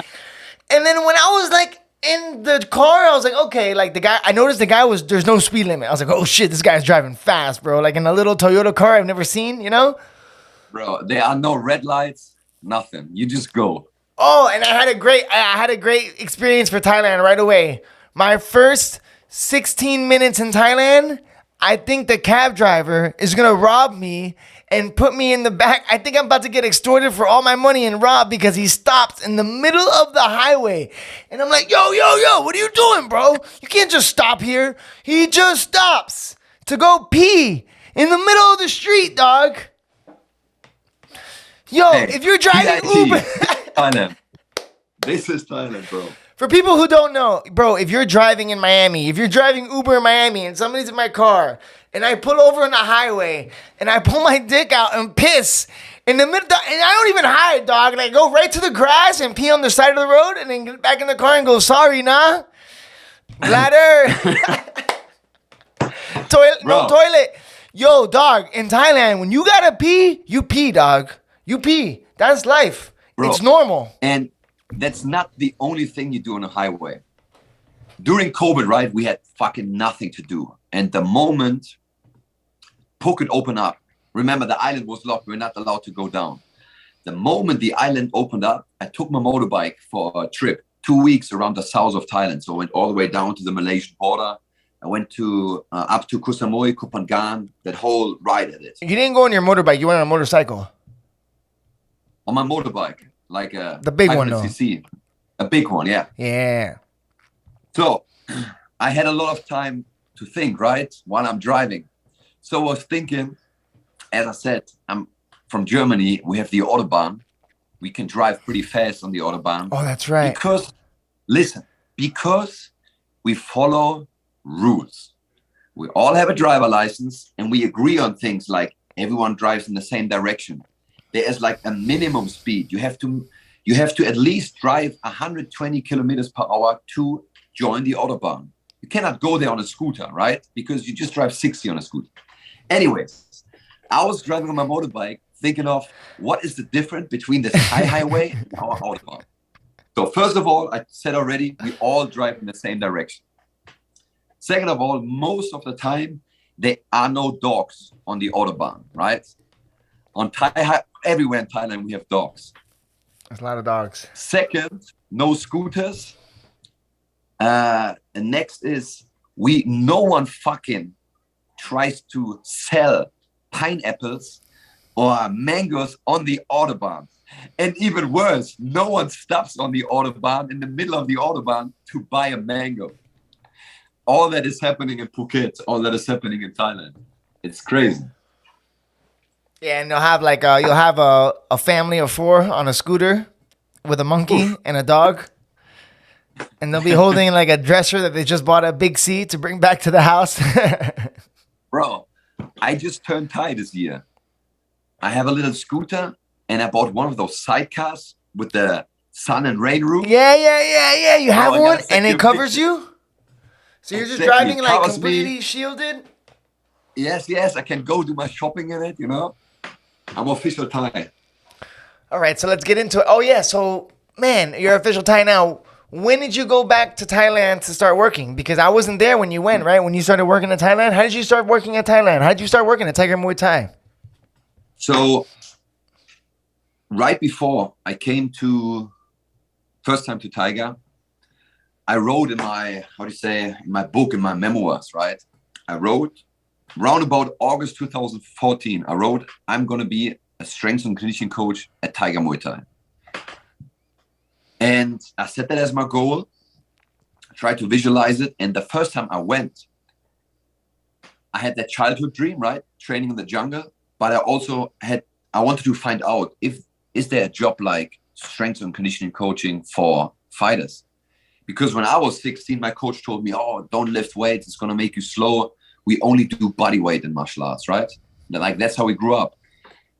And then when I was, like... in the car, I was like, okay, like I noticed there's no speed limit. I was like, oh shit, this guy's driving fast, bro. Like in a little Toyota car I've never seen, you know? Bro, there are no red lights, nothing. You just go. Oh, and I had a great experience for Thailand right away. My first 16 minutes in Thailand, I think the cab driver is gonna rob me and put me in the back. I think I'm about to get extorted for all my money and robbed because he stops in the middle of the highway. And I'm like, yo, what are you doing, bro? You can't just stop here. He just stops to go pee in the middle of the street, dog. Yo, Hey, if you're driving PIT, Uber... Thailand. This is Thailand, bro. For people who don't know, bro, if you're driving in Miami, if you're driving Uber in Miami and somebody's in my car and I pull over on the highway and I pull my dick out and piss in the middle, and I don't even hide, dog, and I go right to the grass and pee on the side of the road and then get back in the car and go, sorry, nah. Bladder. Toilet, no toilet. Yo, dog, in Thailand, when you gotta pee, you pee, dog. You pee. That's life. Bro, it's normal. And that's not the only thing you do on a highway. During COVID, right, we had fucking nothing to do. And the moment Phuket opened up, remember the island was locked. We're not allowed to go down. The moment the island opened up, I took my motorbike for a trip, 2 weeks around the south of Thailand. So I went all the way down to the Malaysian border. I went to up to Koh Samui, Koh Phangan, that whole ride at it. You didn't go on your motorbike. You went on a motorcycle. On my motorbike, like the big one, though. A big one, yeah. Yeah. So I had a lot of time to think, right, while I'm driving. So I was thinking, as I said, I'm from Germany. We have the Autobahn. We can drive pretty fast on the Autobahn. Oh, that's right. Because, listen, because we follow rules. We all have a driver license and we agree on things like everyone drives in the same direction. There is like a minimum speed. You have to at least drive 120 kilometers per hour to join the Autobahn. You cannot go there on a scooter, right? Because you just drive 60 on a scooter. Anyways, I was driving on my motorbike thinking of what is the difference between this highway and our Autobahn. So first of all, I said already, we all drive in the same direction. Second of all, most of the time, there are no dogs on the Autobahn, right? On everywhere in Thailand, we have dogs. There's a lot of dogs. Second, no scooters. And next is no one fucking tries to sell pineapples or mangoes on the Autobahn. And even worse, no one stops on the Autobahn in the middle of the Autobahn to buy a mango. All that is happening in Phuket, all that is happening in Thailand. It's crazy. Yeah, and you'll have like a family of 4 on a scooter with a monkey and a dog. And they'll be holding like a dresser that they just bought a big seat to bring back to the house. Bro, I just turned Thai this year. I have a little scooter and I bought one of those sidecars with the sun and rain roof. Yeah. You have one and it covers you? So you're just driving like completely shielded? Yes. I can go do my shopping in it, you know? I'm official Thai. All right, so let's get into it. Oh, yeah. So, man, you're official Thai now. When did you go back to Thailand to start working? Because I wasn't there when you went, right? When you started working in Thailand. How did you start working in Thailand? How did you start working at Tiger Muay Thai? So, right before I came first time to Tiger, I wrote in my, in my book, in my memoirs, right? I wrote, round about August 2014, I wrote, I'm going to be a strength and conditioning coach at Tiger Muay Thai. And I set that as my goal, tried to visualize it. And the first time I went, I had that childhood dream, right? Training in the jungle. But I wanted to find out is there a job like strength and conditioning coaching for fighters? Because when I was 16, my coach told me, oh, don't lift weights. It's going to make you slower. We only do body weight in martial arts, right? Like, that's how we grew up.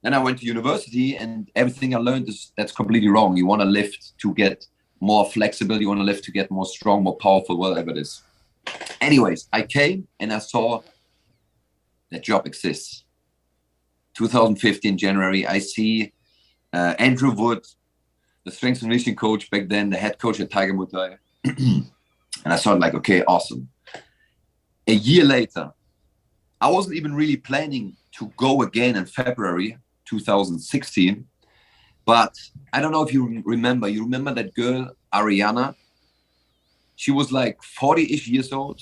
Then I went to university and everything I learned that's completely wrong. You want to lift to get more flexible. You want to lift to get more strong, more powerful, whatever it is. Anyways, I came and I saw that job exists. 2015, January, I see Andrew Wood, the strength and conditioning coach back then, the head coach at Tiger Muay Thai. And I thought like, okay, awesome. A year later, I wasn't even really planning to go again in February 2016. But I don't know if you remember. You remember that girl, Ariana? She was like 40-ish years old.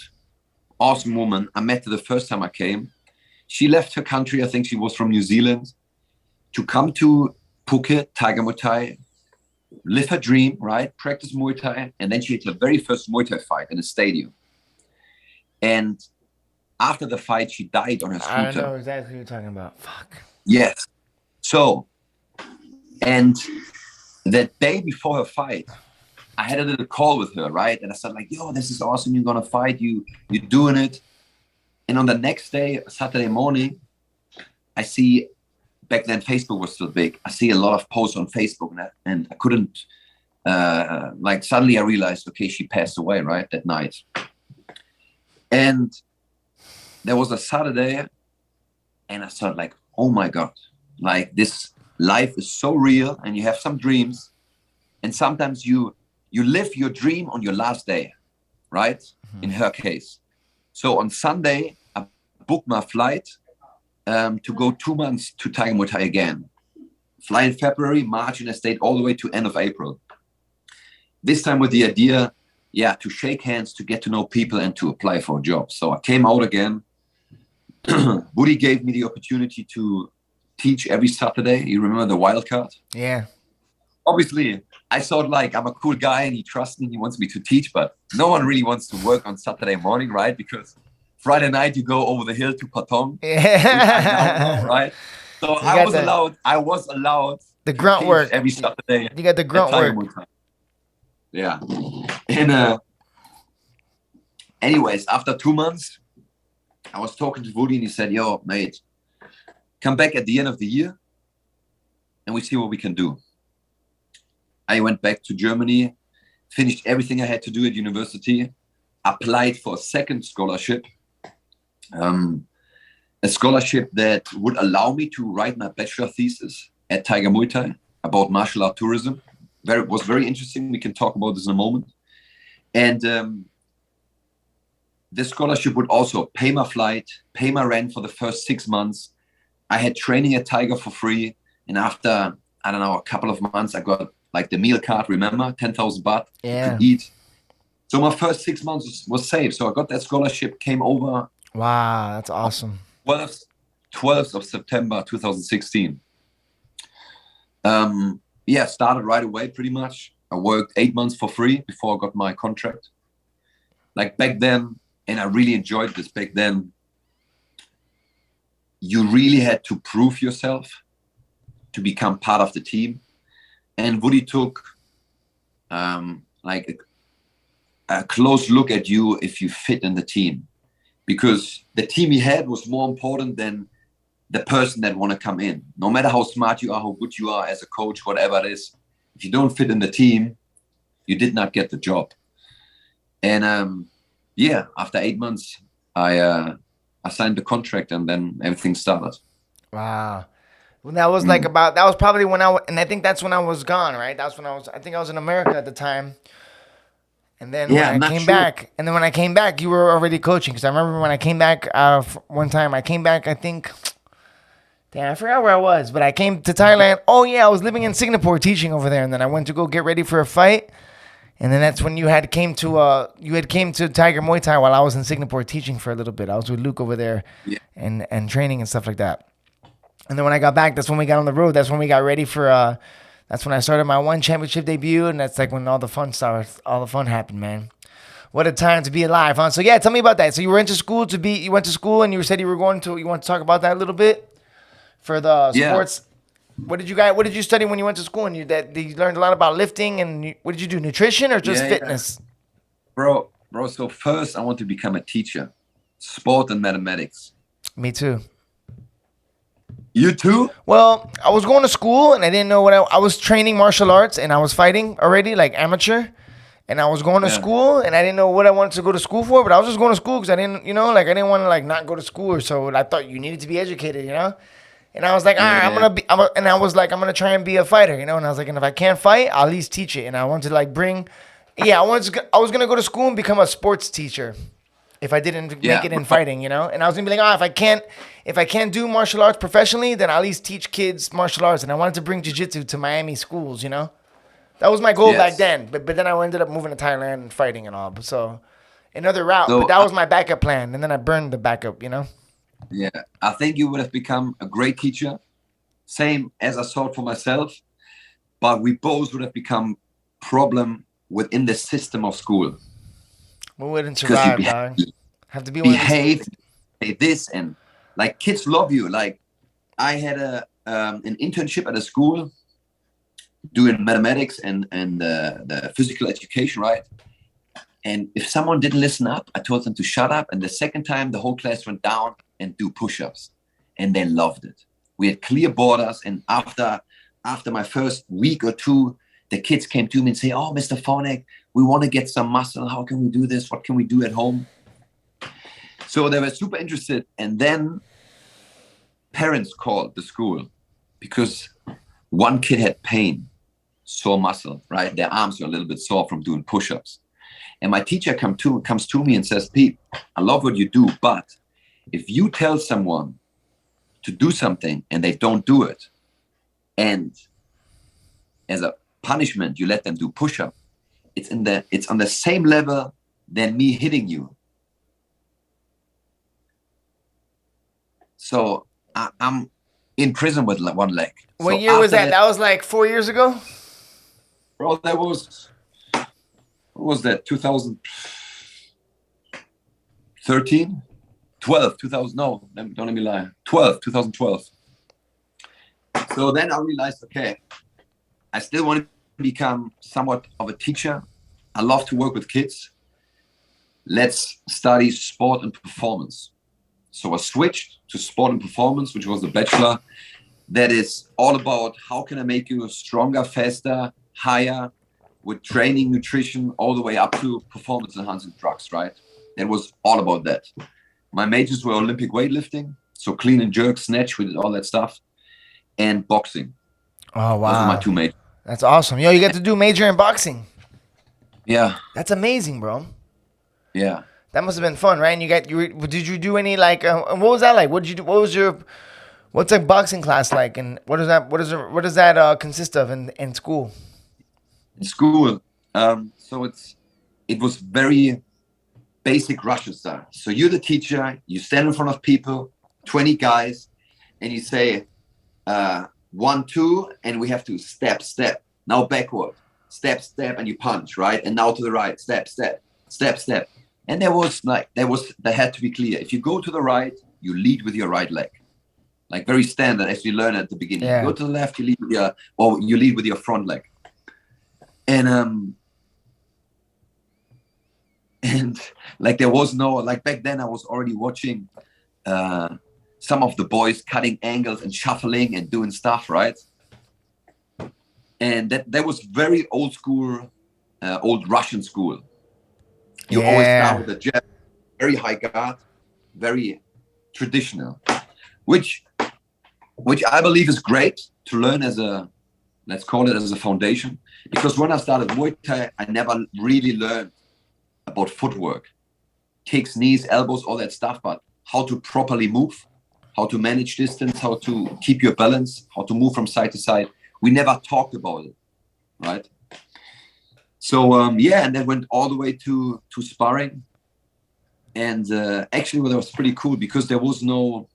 Awesome woman. I met her the first time I came. She left her country. I think she was from New Zealand to come to Phuket, Tiger Muay Thai, live her dream, right? Practice Muay Thai. And then she had her very first Muay Thai fight in a stadium. And after the fight, she died on her scooter. I know exactly what you're talking about. Fuck. Yes. So, and the day before her fight, I had a little call with her, right? And I said like, yo, this is awesome. You're going to fight. You're doing it. And on the next day, Saturday morning, I see, back then Facebook was still big. I see a lot of posts on Facebook and I couldn't, suddenly I realized, okay, she passed away, right? That night. And there was a Saturday and I thought like, oh my God, like this life is so real and you have some dreams. And sometimes you live your dream on your last day, right? In her case. So on Sunday, I booked my flight to go 2 months to Tiger Muay Thai again. Fly in February, March, and I stayed all the way to end of April. This time with the idea, to shake hands, to get to know people and to apply for a job. So I came out again. Woody gave me the opportunity to teach every Saturday. You remember the wild card? Yeah. Obviously, I thought like I'm a cool guy and he trusts me, he wants me to teach, but no one really wants to work on Saturday morning, right? Because Friday night you go over the hill to Patong, yeah. right? So I was allowed the grunt work every Saturday. You got the grunt work. Yeah. And anyways, after 2 months, I was talking to Woody and he said, yo, mate, come back at the end of the year and we see what we can do. I went back to Germany, finished everything I had to do at university, applied for a second scholarship, a scholarship that would allow me to write my bachelor thesis at Tiger Muay Thai about martial art tourism. Was very interesting. We can talk about this in a moment. And this scholarship would also pay my flight, pay my rent for the first 6 months. I had training at Tiger for free. And after, I don't know, a couple of months, I got like the meal card, remember? 10,000 baht to eat. So my first 6 months was saved. So I got that scholarship, came over. Wow, that's awesome. 12th of September, 2016. Started right away pretty much. I worked 8 months for free before I got my contract. Like back then, and I really enjoyed this back then, you really had to prove yourself to become part of the team. And Woody took a close look at you if you fit in the team, because the team he had was more important than the person that want to come in. No matter how smart you are, how good you are as a coach, whatever it is, if you don't fit in the team, you did not get the job. And after 8 months, I signed the contract and then everything started. Wow. Well, that was that was probably when and I think that's when I was gone, right? That's when I think I was in America at the time. And then when I came back, you were already coaching. Because I remember when I came back one time, I think, damn, I forgot where I was, but I came to Thailand. Oh yeah, I was living in Singapore teaching over there. And then I went to go get ready for a fight. And then that's when you had came to Tiger Muay Thai while I was in Singapore teaching for a little bit. I was with Luke over there and training and stuff like that. And then when I got back, that's when we got on the road. That's when we got ready for, that's when I started my one championship debut. And that's like when all the fun started, all the fun happened, man. What a time to be alive, huh? So yeah, tell me about that. So you went to school and you said you want to talk about that a little bit for the sports. What did you study when you went to school? And you learned a lot about lifting and what did you do? Nutrition or just fitness? Bro, so first I want to become a teacher, sport and mathematics. Me too. You too? Well, I was going to school and I didn't know what I was training martial arts and I was fighting already, like amateur. And I was going to school and I didn't know what I wanted to go to school for, but I was just going to school because I didn't, I didn't want to not go to school or so. I thought you needed to be educated, And I was like, all right, I'm going to try and be a fighter, And I was like, and if I can't fight, I'll at least teach it. And I wanted to I was going to go to school and become a sports teacher. if I didn't Yeah. make it in fighting, you know. And I was gonna be like, oh, if I can't do martial arts professionally, then I'll at least teach kids martial arts. And I wanted to bring jiu-jitsu to Miami schools, you know. That was my goal back Yes. then. But then I ended up moving to Thailand and fighting and all. But so another route. But So that was my backup plan, and then I burned the backup, you know. yeah, I think you would have become a great teacher, same as I thought for myself. But we both would have become problem within the system of school. We wouldn't Because survive, you dog. Have to be one of these. behave like this, and like kids love you. Like I had an internship at a school doing mathematics and the physical education, right? And if someone didn't listen up, I told them to shut up. And the second time, the whole class went down and do push-ups, and they loved it. We had clear borders, and after my first week or two, the kids came to me and say, "Oh, Mr. Forneck, we want to get some muscle. How can we do this? What can we do at home?" So they were super interested. And then parents called the school because one kid had pain, sore muscle, right? Their arms were a little bit sore from doing push-ups. And my teacher comes to me and says, "Pete, I love what you do, but if you tell someone to do something and they don't do it, and as a punishment you let them do push-up, it's on the same level than me hitting you. So I'm in prison with one leg." What So year was after that? That was like 4 years ago. Bro, that was, what was that, 2013? 12, 2000, no, don't let me lie, 2012. So then I realized, okay, I still want to become somewhat of a teacher. I love to work with kids. Let's study sport and performance. So I switched to sport and performance, which was a bachelor. That is all about how can I make you stronger, faster, higher, with training, nutrition, all the way up to performance enhancing drugs, right? It was all about that. My majors were Olympic weightlifting, so clean and jerk, snatch, we did all that stuff, and boxing. Oh, Those were my wow. two majors. That's awesome. Yo, you get to do major in boxing. Yeah, That's amazing, bro. yeah. That must have been fun, right? And did you do any like what was that like? What did you do? What's a boxing class like? And what does that consist of in school? In school, so it was very basic Russian style. So you're the teacher, you stand in front of people, 20 guys, and you say 1, 2, and we have to step, now backward, step, and you punch, right? And now to the right, step. And there had to be clear. If you go to the right, you lead with your right leg. Like very standard as you learn at the beginning. Yeah. You go to the left, you lead with your front leg. And like there was no, like back then I was already watching some of the boys cutting angles and shuffling and doing stuff, right? And that was very old school, old Russian school. You always start with a jab, very high guard, very traditional, which I believe is great to learn as let's call it as a foundation. Because when I started Muay Thai, I never really learned about footwork, kicks, knees, elbows, all that stuff, but how to properly move, how to manage distance, how to keep your balance, how to move from side to side. We never talked about it, right? So and then went all the way to sparring. And actually, that was pretty cool because there was no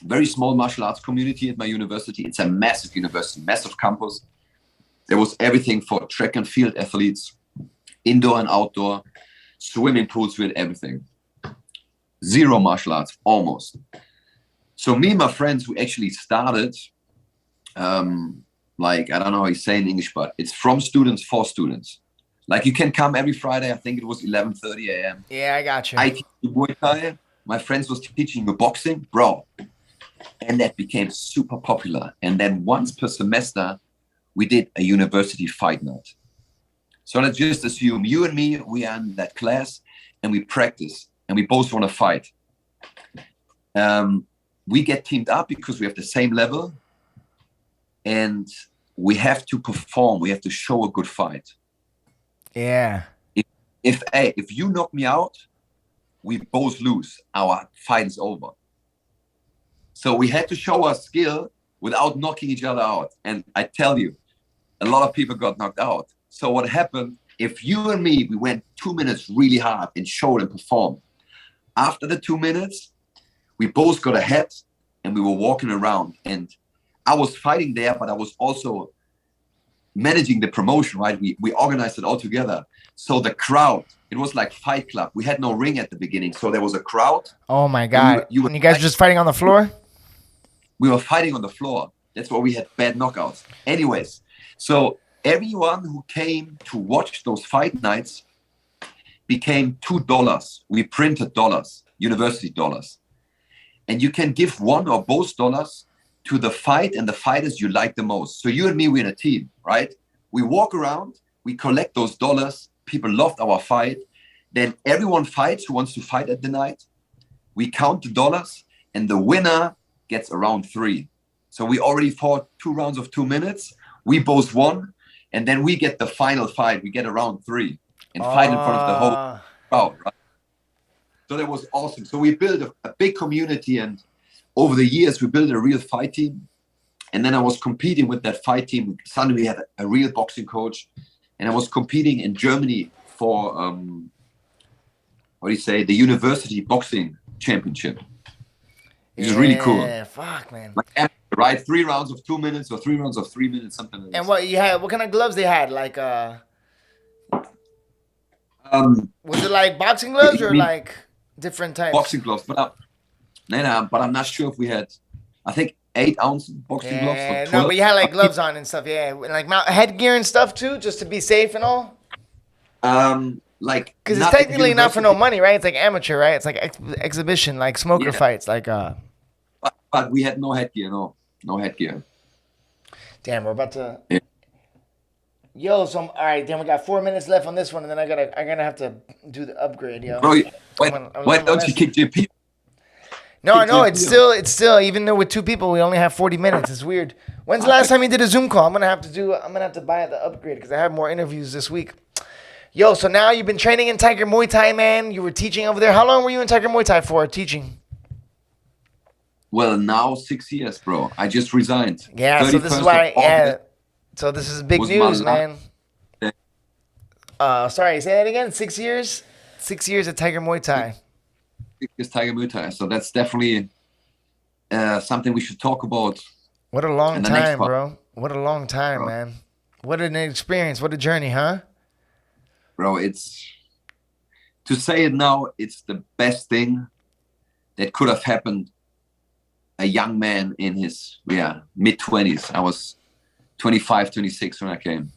very small martial arts community at my university. It's a massive university, massive campus. There was everything for track and field athletes, indoor and outdoor, swimming pools with everything. Zero martial arts, almost. So me and my friends, we actually started, like, I don't know how you say in English, but it's from students for students. Like you can come every Friday, I think it was 11:30 a.m. Yeah, I got you. I teach you Muay Thai. My friends was teaching you boxing, bro. And that became super popular. And then once per semester, we did a university fight night. So let's just assume you and me, we are in that class and we practice and we both want to fight. We get teamed up because we have the same level and we have to perform. We have to show a good fight. Yeah. If you knock me out, we both lose. Our fight is over. So we had to show our skill without knocking each other out. And I tell you, a lot of people got knocked out. So what happened, if you and me, we went 2 minutes really hard and showed and performed. After the 2 minutes, we both got ahead and we were walking around. And I was fighting there, but I was also managing the promotion, right? We organized it all together. So the crowd, it was like Fight Club. We had no ring at the beginning. So there was a crowd. Oh my God. And you guys were just fighting on the floor? We were fighting on the floor. That's why we had bad knockouts. Anyways, so everyone who came to watch those fight nights became $2. We printed dollars, university dollars. And you can give one or both dollars to the fight and the fighters you like the most. So you and me, we're in a team, right? We walk around, we collect those dollars. People loved our fight. Then everyone fights who wants to fight at the night. We count the dollars and the winner gets around 3. So we already fought 2 rounds of 2 minutes. We both won. And then we get the final fight. We get around 3 and fight in front of the whole crowd, right? So that was awesome. So we built a big community, and over the years, we built a real fight team. And then I was competing with that fight team. Suddenly we had a real boxing coach, and I was competing in Germany for, the University Boxing Championship. It was really cool. Yeah, fuck, man. Like, right? 3 rounds of 2 minutes or 3 rounds of 3 minutes, something like that. And what you had? What kind of gloves they had? Like, was it like boxing gloves or like different types? Boxing gloves, but I'm not sure if we had. I think 8-ounce boxing gloves. Yeah, no, but you had like gloves on and stuff. Yeah, like headgear and stuff too, just to be safe and all. Like, because it's technically not for no money, right? It's like amateur, right? It's like exhibition, like smoker fights, like. But we had no headgear, no headgear. Damn, we're about to. Yeah. Yo, so all right, then we got 4 minutes left on this one, and then I'm gonna have to do the upgrade, yo. Bro, why don't you kick JP? No, I know it's still even though with 2 people we only have 40 minutes. It's weird. When's the last time you did a Zoom call? I'm gonna have to buy the upgrade because I have more interviews this week. Yo, so now you've been training in Tiger Muay Thai, man. You were teaching over there. How long were you in Tiger Muay Thai for teaching? Well, now 6 years, bro. I just resigned. Yeah, so this is why. Yeah, so this is big news, man. Sorry, say that again. 6 years. 6 years at Tiger Muay Thai. 6 years Tiger Muay Thai. So that's definitely something we should talk about. What a long time, bro. What a long time, man. What an experience. What a journey, huh? Bro, to say it now, it's the best thing that could have happened a young man in his mid-20s. I was 25, 26 when I came.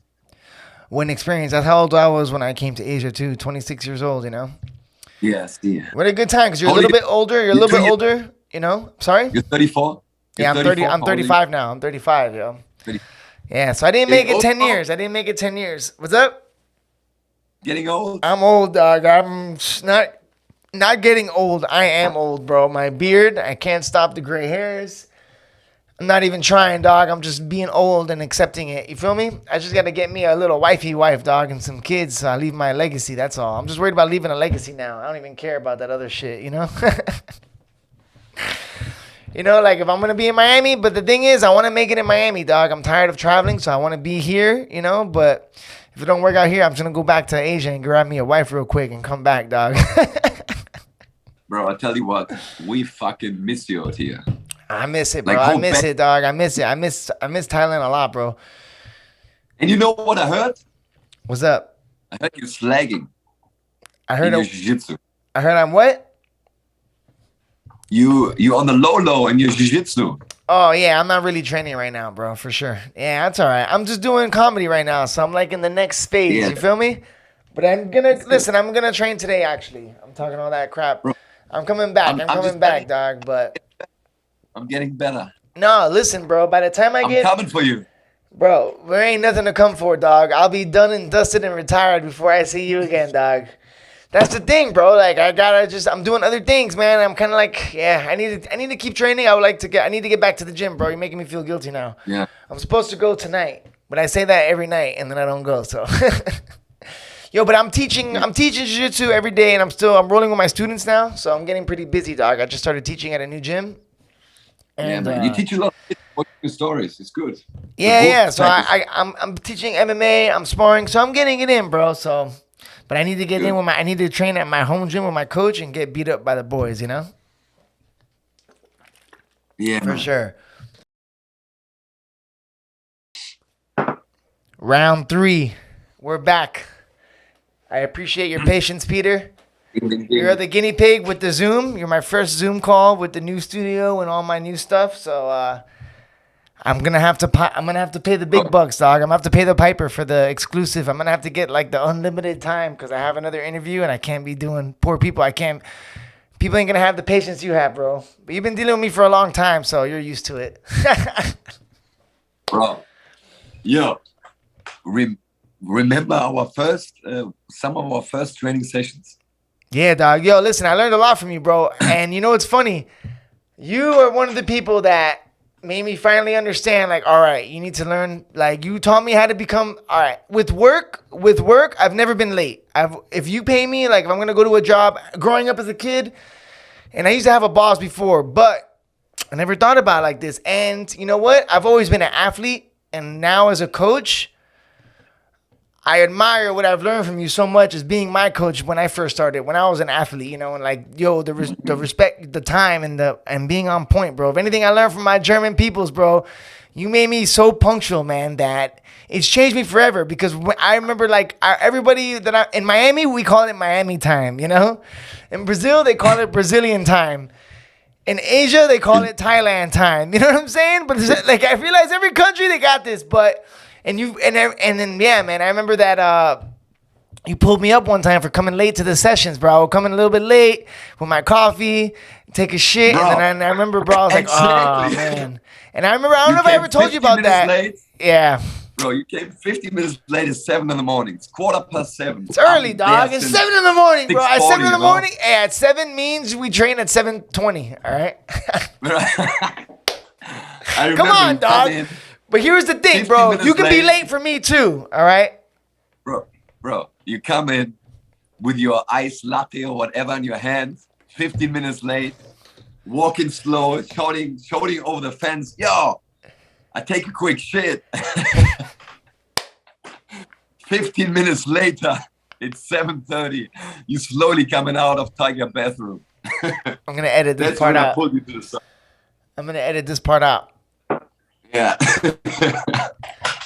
What an experience. That's how old I was when I came to Asia too. 26 years old, you know? Yes, yeah. What a good time, because you're a little bit older. You're a little bit older, you know? Sorry? You're 34? Yeah, I'm 30. I'm 35 now. I'm 35, yo. 30. Yeah, so I didn't make it 10 years. I didn't make it 10 years. What's up? Getting old? I'm old, dog. I'm not getting old. I am old, bro. My beard, I can't stop the gray hairs. I'm not even trying, dog. I'm just being old and accepting it. You feel me? I just got to get me a little wifey wife, dog, and some kids so I leave my legacy. That's all. I'm just worried about leaving a legacy now. I don't even care about that other shit, you know? You know, like if I'm going to be in Miami, but the thing is, I want to make it in Miami, dog. I'm tired of traveling, so I want to be here, you know, but if it don't work out here, I'm just going to go back to Asia and grab me a wife real quick and come back, dog. Bro, I tell you what, we fucking miss you out here. I miss it, bro. Like, I miss it, dog. I miss it. I miss Thailand a lot, bro. And you know what I heard? What's up? I heard you slagging. I heard your jiu-jitsu. I heard I'm what? You on the low in your jiu-jitsu. Oh, yeah. I'm not really training right now, bro, for sure. Yeah, that's all right. I'm just doing comedy right now, so I'm like in the next phase. Yeah. You feel me? But I'm going to train today, actually. I'm talking all that crap. Bro, I'm coming back. I'm coming back, dog, but I'm getting better. No, listen, bro. By the time I'm coming for you. Bro, there ain't nothing to come for, dog. I'll be done and dusted and retired before I see you again, dog. That's the thing, bro. Like I'm doing other things, man. I'm kind of like, yeah, I need to keep training. I need to get back to the gym, bro. You're making me feel guilty now. Yeah. I'm supposed to go tonight, but I say that every night and then I don't go, so. Yo, but I'm teaching jiu-jitsu every day, and I'm rolling with my students now, so I'm getting pretty busy, dog. I just started teaching at a new gym. Yeah, And man. You teach a lot of stories. It's good. yeah. So I'm teaching MMA, I'm sparring, so I'm getting it in, bro. So, but I need to get in with I need to train at my home gym with my coach and get beat up by the boys, you know? Yeah, for sure. Round 3. We're back. I appreciate your patience, Peter. Ding, ding, ding. You're the guinea pig with the Zoom. You're my first Zoom call with the new studio and all my new stuff. So I'm gonna have to pay the big bucks, dog. I'm gonna have to pay the piper for the exclusive. I'm gonna have to get like the unlimited time because I have another interview and I can't be doing poor people. I can't. People ain't gonna have the patience you have, bro. But you've been dealing with me for a long time, so you're used to it. Bro, yo, remember our first, some of our first training sessions? Yeah, dog. Yo, listen, I learned a lot from you, bro. And you know what's funny? You are one of the people that made me finally understand, like, all right, you need to learn, like, you taught me how to become, all right, with work, I've never been late. If you pay me, like, if I'm going to go to a job, growing up as a kid, and I used to have a boss before, but I never thought about it like this. And you know what? I've always been an athlete, and now as a coach, I admire what I've learned from you so much as being my coach when I first started, when I was an athlete, you know, and like, yo, the respect, the time, and being on point, bro. If anything I learned from my German peoples, bro, you made me so punctual, man, that it's changed me forever. Because I remember, like, everybody in Miami, we call it Miami time, you know? In Brazil, they call it Brazilian time. In Asia, they call it Thailand time. You know what I'm saying? But like, I realize every country they got this, but. And then yeah, man, I remember that you pulled me up one time for coming late to the sessions, bro. I would come in a little bit late with my coffee, take a shit, bro. And then I remember, bro, I was like, oh man. And I remember, I don't know if I ever told you about that. Late. Yeah. Bro, you came 50 minutes late. It's 7 in the morning. It's 7:15. It's early, dog. It's 7 in the morning, bro. At 7 in the morning. Hey, at 7 means we train at 7:20. All right. Come on, dog. But here's the thing, bro. You can be late for me too, all right? Bro, you come in with your iced latte or whatever in your hand, 15 minutes late, walking slow, shouting over the fence, yo, I take a quick shit. 15 minutes later, it's 7:30. You slowly coming out of Tiger bathroom. I'm going to edit this part out. I'm going to edit this part out. Yeah.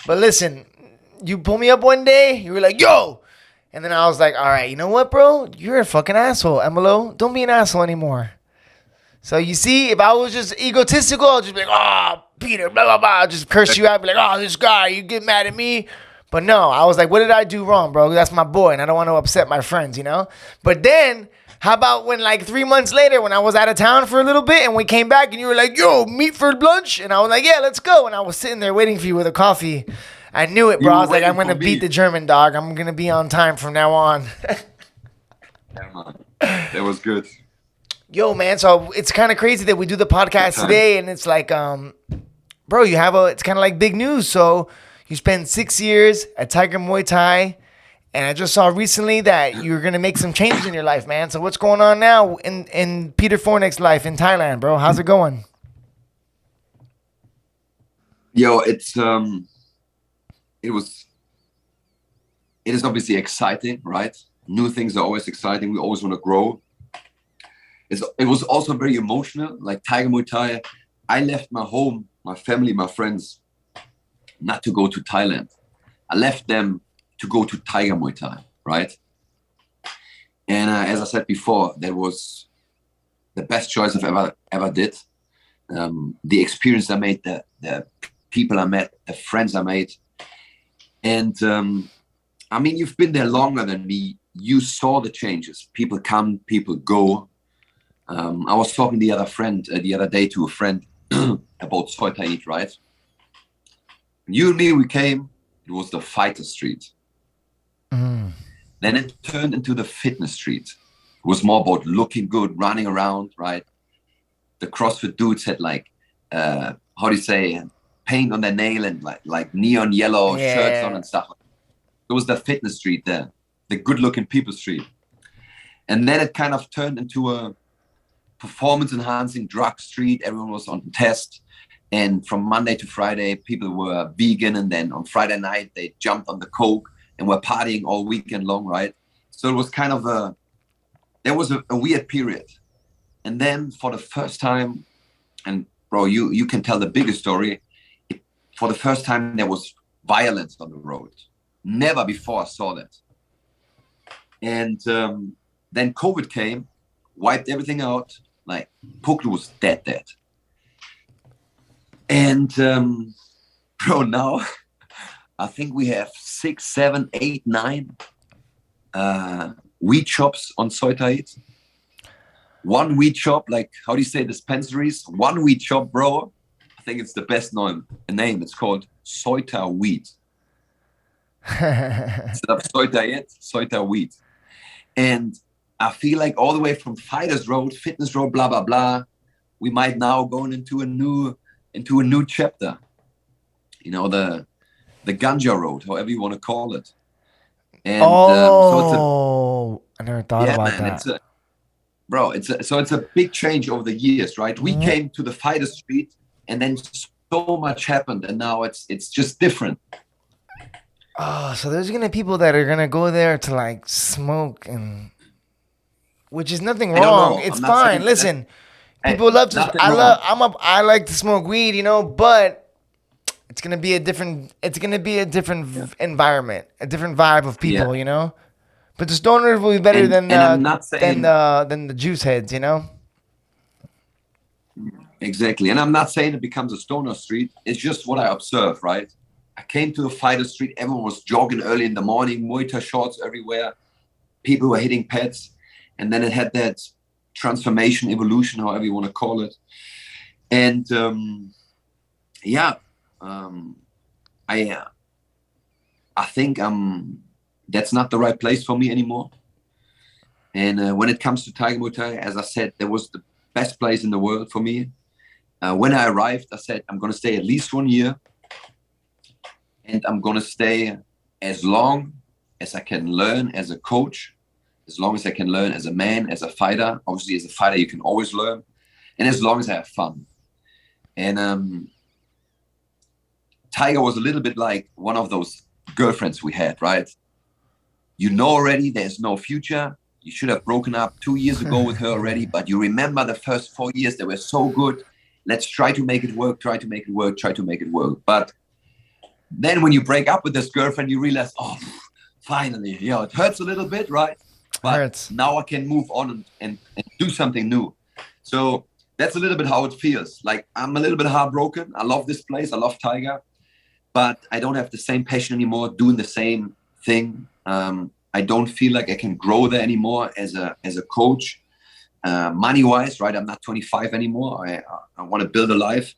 But listen, you pulled me up one day, you were like, yo. And then I was like, all right, you know what, bro? You're a fucking asshole, Emilio. Don't be an asshole anymore. So you see, if I was just egotistical, I'd just be like, oh, Peter, blah, blah, blah. I'll just curse you out, be like, oh, this guy, you get mad at me. But no, I was like, what did I do wrong, bro? That's my boy, and I don't want to upset my friends, you know? But then, how about when like 3 months later, when I was out of town for a little bit, and we came back, and you were like, yo, meet for lunch? And I was like, yeah, let's go. And I was sitting there waiting for you with a coffee. I knew it, bro. I was like, I'm going to beat the German, dog. I'm going to be on time from now on. Yeah, man. That was good. Yo, man, so it's kind of crazy that we do the podcast today, and it's like, bro, it's kind of like big news. So you spent 6 years at Tiger Muay Thai, and I just saw recently that you're going to make some changes in your life, man. So what's going on now in Peter Forneck's life in Thailand, bro? How's it going? Yo, it is obviously exciting, right? New things are always exciting. We always want to grow. It was also very emotional. Like Tiger Muay Thai, I left my home, my family, my friends, not to go to Thailand. I left them to go to Tiger Muay Thai, right? And as I said before, that was the best choice I've ever did. The experience I made, the people I met, the friends I made. And I mean, you've been there longer than me. You saw the changes. People come, people go. I was talking the other day to a friend about Soy Thai, right? You and me, we came, it was the fighter street. Mm. Then it turned into the fitness street. It was more about looking good, running around, right? The CrossFit dudes had like, how do you say, paint on their nail and like neon yellow shirts on and stuff. It was the fitness street there. the good-looking people street. And then it kind of turned into a performance-enhancing drug street. Everyone was on test. And from Monday to Friday, people were vegan. And then on Friday night, they jumped on the coke and were partying all weekend long, right? So it was kind of there was a weird period. And then for the first time, and bro, you can tell the bigger story. For the first time, there was violence on the road. Never before I saw that. And then COVID came, wiped everything out. Like, Phuket was dead. And bro, now I think we have 6, 7, 8, 9 weed shops on Soi Thait. One weed shop, like, how do you say, dispensaries? One weed shop, bro. I think it's the best name. It's called Soi Thait Weed. Instead of Soi Thait, Soi Thait Weed. And I feel like all the way from Fighters Road, Fitness Road, blah, blah, blah, we might now go into a new chapter. You know, the Ganja Road, however you want to call it. And so I never thought about that. It's a big change over the years, right? We came to the Fighter Street, and then so much happened, and now it's just different. Oh, so there's gonna be people that are gonna go there to like smoke, and which is nothing wrong. It's fine. Listen, people love to. I like to smoke weed, you know, but it's gonna be a different. It's gonna be a different environment, a different vibe of people, you know. But the stoners will be better than the juice heads, you know. Exactly, and I'm not saying it becomes a stoner street. It's just what I observe, right? I came to a Fighter Street. Everyone was jogging early in the morning, Muay Thai shorts everywhere. People were hitting pads, and then it had that transformation, evolution, however you want to call it. And I think that's not the right place for me anymore. And when it comes to Tiger Muay Thai, as I said, that was the best place in the world for me. When I arrived, I said, I'm going to stay at least 1 year. And I'm going to stay as long as I can learn as a coach, as long as I can learn as a man, as a fighter. Obviously, as a fighter, you can always learn. And as long as I have fun. And Tiger was a little bit like one of those girlfriends we had, right? You know already there's no future. You should have broken up 2 years ago with her already, but you remember the first 4 years, they were so good. Let's try to make it work, try to make it work, try to make it work. But then when you break up with this girlfriend, you realize, oh, finally, it hurts a little bit, right? But now I can move on and do something new. So that's a little bit how it feels. Like, I'm a little bit heartbroken. I love this place. I love Tiger. But I don't have the same passion anymore, doing the same thing. I don't feel like I can grow there anymore as a coach. Money-wise, right? I'm not 25 anymore. I want to build a life.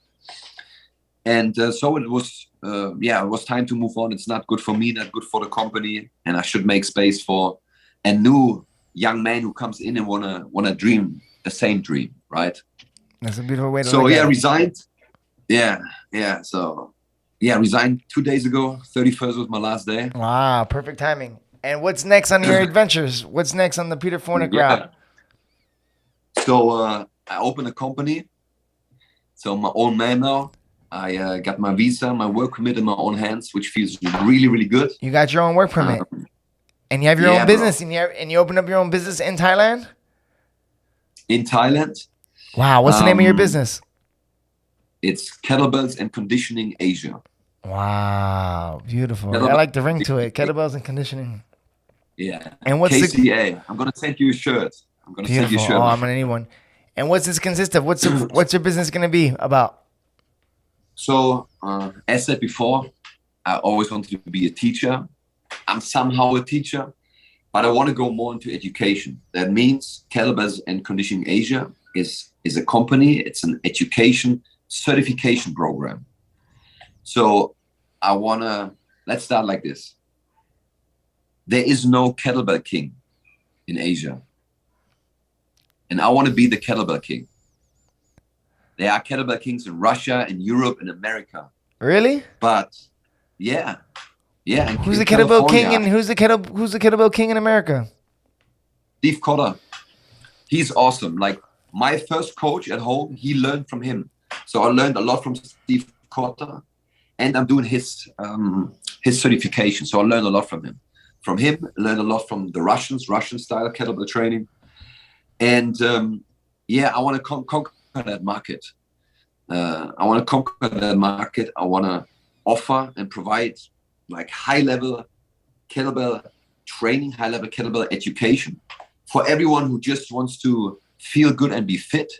And so it was, it was time to move on. It's not good for me, not good for the company. And I should make space for a new young man who comes in and wanna dream the same dream, right? That's a beautiful way to look at it. Resigned. Resigned 2 days ago. 31st was my last day. Wow, perfect timing. And what's next on your adventures? What's next on the Peter Forneck route? So I opened a company. So I'm my own man now. I got my visa, my work permit in my own hands, which feels really, really good. You got your own work permit. And you have your own business, and you open up your own business in Thailand? In Thailand. Wow, what's the name of your business? It's Kettlebells and Conditioning Asia. Wow, beautiful. I like the ring to it. Kettlebells and Conditioning. Yeah. And what's KCA. I'm gonna send you a shirt. I'm gonna send you a shirt. Oh, I'm gonna need one. And what's this consist of? What's your business gonna be about? So, as said before, I always wanted to be a teacher. I'm somehow a teacher, but I want to go more into education. That means Kettlebells and Conditioning Asia is a company. It's an education certification program. So let's start like this. There is no kettlebell king in Asia. And I want to be the kettlebell king. There are kettlebell kings in Russia, in Europe, in America. Really? But yeah, Yeah. Who's the in kettlebell king California, and who's the kettlebell king in America? Steve Cotter. He's awesome. Like my first coach at home, he learned from him. So I learned a lot from Steve Cotter, and I'm doing his certification. So I learned a lot from him. From him, learned a lot from the Russian style kettlebell training. And I want to conquer that market. I want to conquer that market. I want to offer and provide like high-level kettlebell training, high-level kettlebell education for everyone who just wants to feel good and be fit,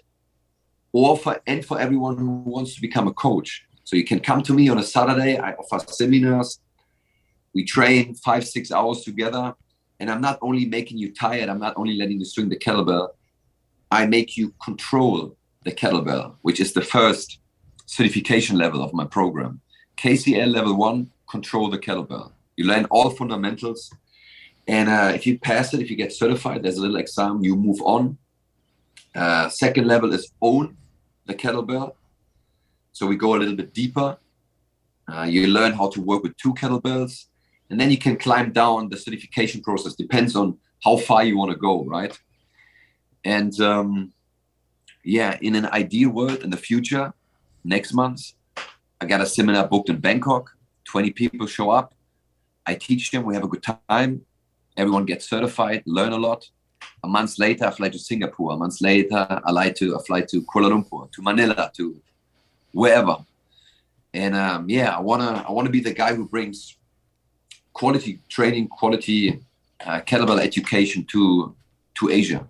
or for everyone who wants to become a coach. So you can come to me on a Saturday. I offer seminars. We train 5-6 hours together. And I'm not only making you tired, I'm not only letting you swing the kettlebell, I make you control the kettlebell, which is the first certification level of my program. KCL level 1, control the kettlebell. You learn all fundamentals. And if you pass it, if you get certified, there's a little exam, you move on. Second level is own the kettlebell. So we go a little bit deeper. You learn how to work with 2 kettlebells. And then you can climb down the certification process. Depends on how far you want to go, right? And in an ideal world in the future, next month, I got a seminar booked in Bangkok. 20 people show up. I teach them. We have a good time. Everyone gets certified, learn a lot. A month later, I fly to Singapore. A month later, I fly to Kuala Lumpur, to Manila, to wherever. And I wanna be the guy who brings quality training, quality kettlebell education to Asia.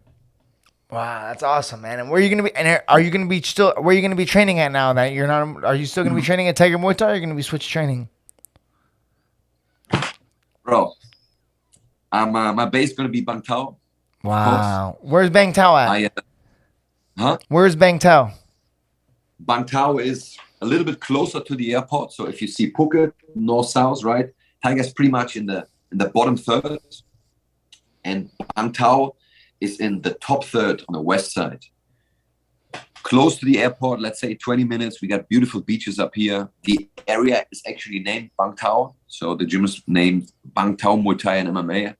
Wow, that's awesome, man. And where are you gonna be? And are you gonna be still? Where are you gonna be training at now? That you're not? Are you still gonna be training at Tiger Muay Thai? Or are you gonna be switch training? Bro, my base is gonna be Bang Tao. Wow, where's Bang Tao at? Where's Bang Tao? Bang Tao is a little bit closer to the airport. So if you see Phuket, north-south, right? Tiger's pretty much in the bottom third. And Bang Tao is in the top third on the west side. Close to the airport, let's say 20 minutes. We got beautiful beaches up here. The area is actually named Bang Tao. So the gym is named Bang Tao Muay Thai and MMA.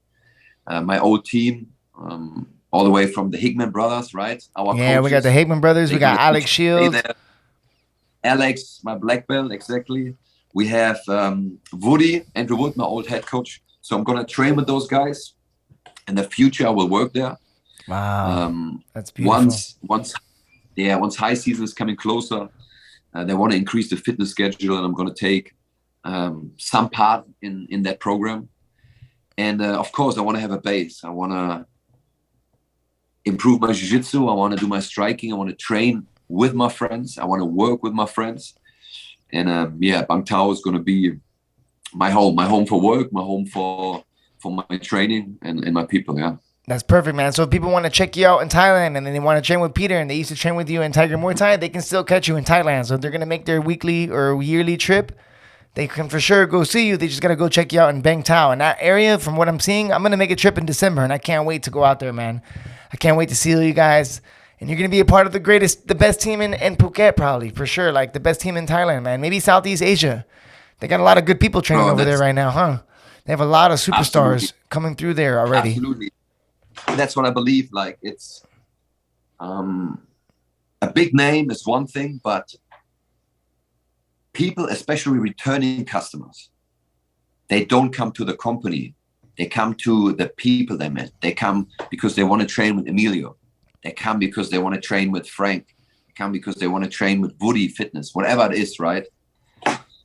My old team, all the way from the Hickman brothers, right? Our coaches, we got the Hickman brothers. We got Alex Shields. Alex, my black belt, exactly. We have Woody, Andrew Wood, my old head coach. So I'm going to train with those guys. In the future, I will work there. Wow, that's beautiful. Once high season is coming closer, they want to increase the fitness schedule, and I'm going to take some part in that program. And of course, I want to have a base. I want to improve my jiu-jitsu. I want to do my striking. I want to train with my friends. I want to work with my friends. And Bang Tao is going to be my home for work, my home for my training and my people. Yeah. That's perfect, man. So if people want to check you out in Thailand and then they want to train with Peter and they used to train with you in Tiger Muay Thai, they can still catch you in Thailand. So if they're going to make their weekly or yearly trip, they can for sure go see you. They just got to go check you out in Bang Tao. In that area, from what I'm seeing, I'm going to make a trip in December, and I can't wait to go out there, man. I can't wait to see you guys. And you're going to be a part of the best team in Phuket, probably, for sure. Like the best team in Thailand, man. Maybe Southeast Asia. They got a lot of good people training over there right now, huh? They have a lot of superstars coming through there already. Absolutely. That's what I believe. Like it's a big name is one thing, but people, especially returning customers, they don't come to the company. They come to the people they met. They come because they want to train with Emilio. They come because they want to train with Frank. They come because they want to train with Woody Fitness, whatever it is, right?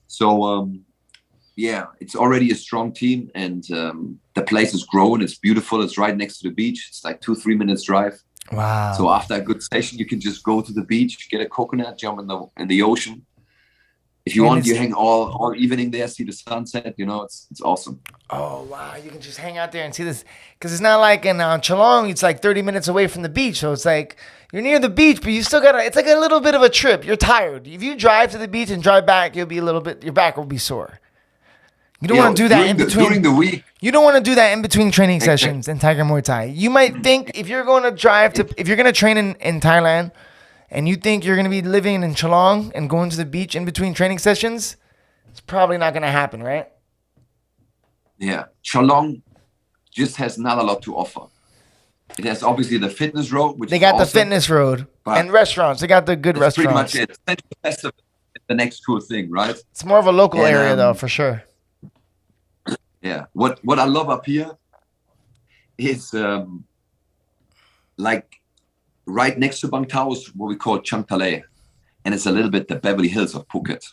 So, it's already a strong team, and the place is growing. It's beautiful. It's right next to the beach. It's like 2-3 minutes drive. Wow. So after a good session, you can just go to the beach, get a coconut, jump in the ocean. If you want, you hang all evening there, see the sunset. You know, it's awesome. Oh, wow. You can just hang out there and see this. Because it's not like in Chalong, it's like 30 minutes away from the beach. So it's like you're near the beach, but you still got to, it's like a little bit of a trip. You're tired. If you drive to the beach and drive back, you'll be your back will be sore. You don't want to do that in between. During the week. You don't want to do that in between training sessions in Tiger Muay Thai. You might think if you're going to train in Thailand, and you think you're going to be living in Chalong and going to the beach in between training sessions, it's probably not going to happen, right? Yeah, Cholong just has not a lot to offer. It has obviously the fitness road, which They got is the awesome, fitness road but and restaurants. They got the good that's pretty restaurants. much it. Central Festival is the next cool thing, right? It's more of a local And, area though, for sure. Yeah, what I love up here is like right next to Bang Tao is what we call Changtale, and it's a little bit the Beverly Hills of Phuket.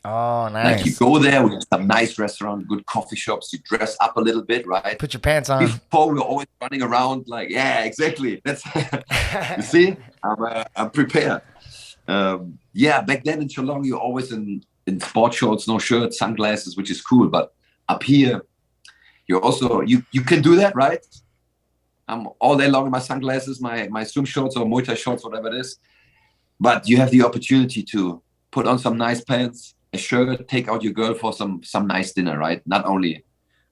Oh, Like you nice. go there, we have some nice restaurant, good coffee shops. You dress up a little bit, right? Put your pants on. Before we were always running around, like yeah, exactly. That's you see, I'm prepared. Yeah, back then in Cholong, you're always in sport shorts, no shirt, sunglasses, which is cool. But up here, you're also you can do that, right? I'm all day long in my sunglasses, my swim shorts or Muay Thai shorts, whatever it is. But you have the opportunity to put on some nice pants, a shirt, take out your girl for some nice dinner, right? Not only,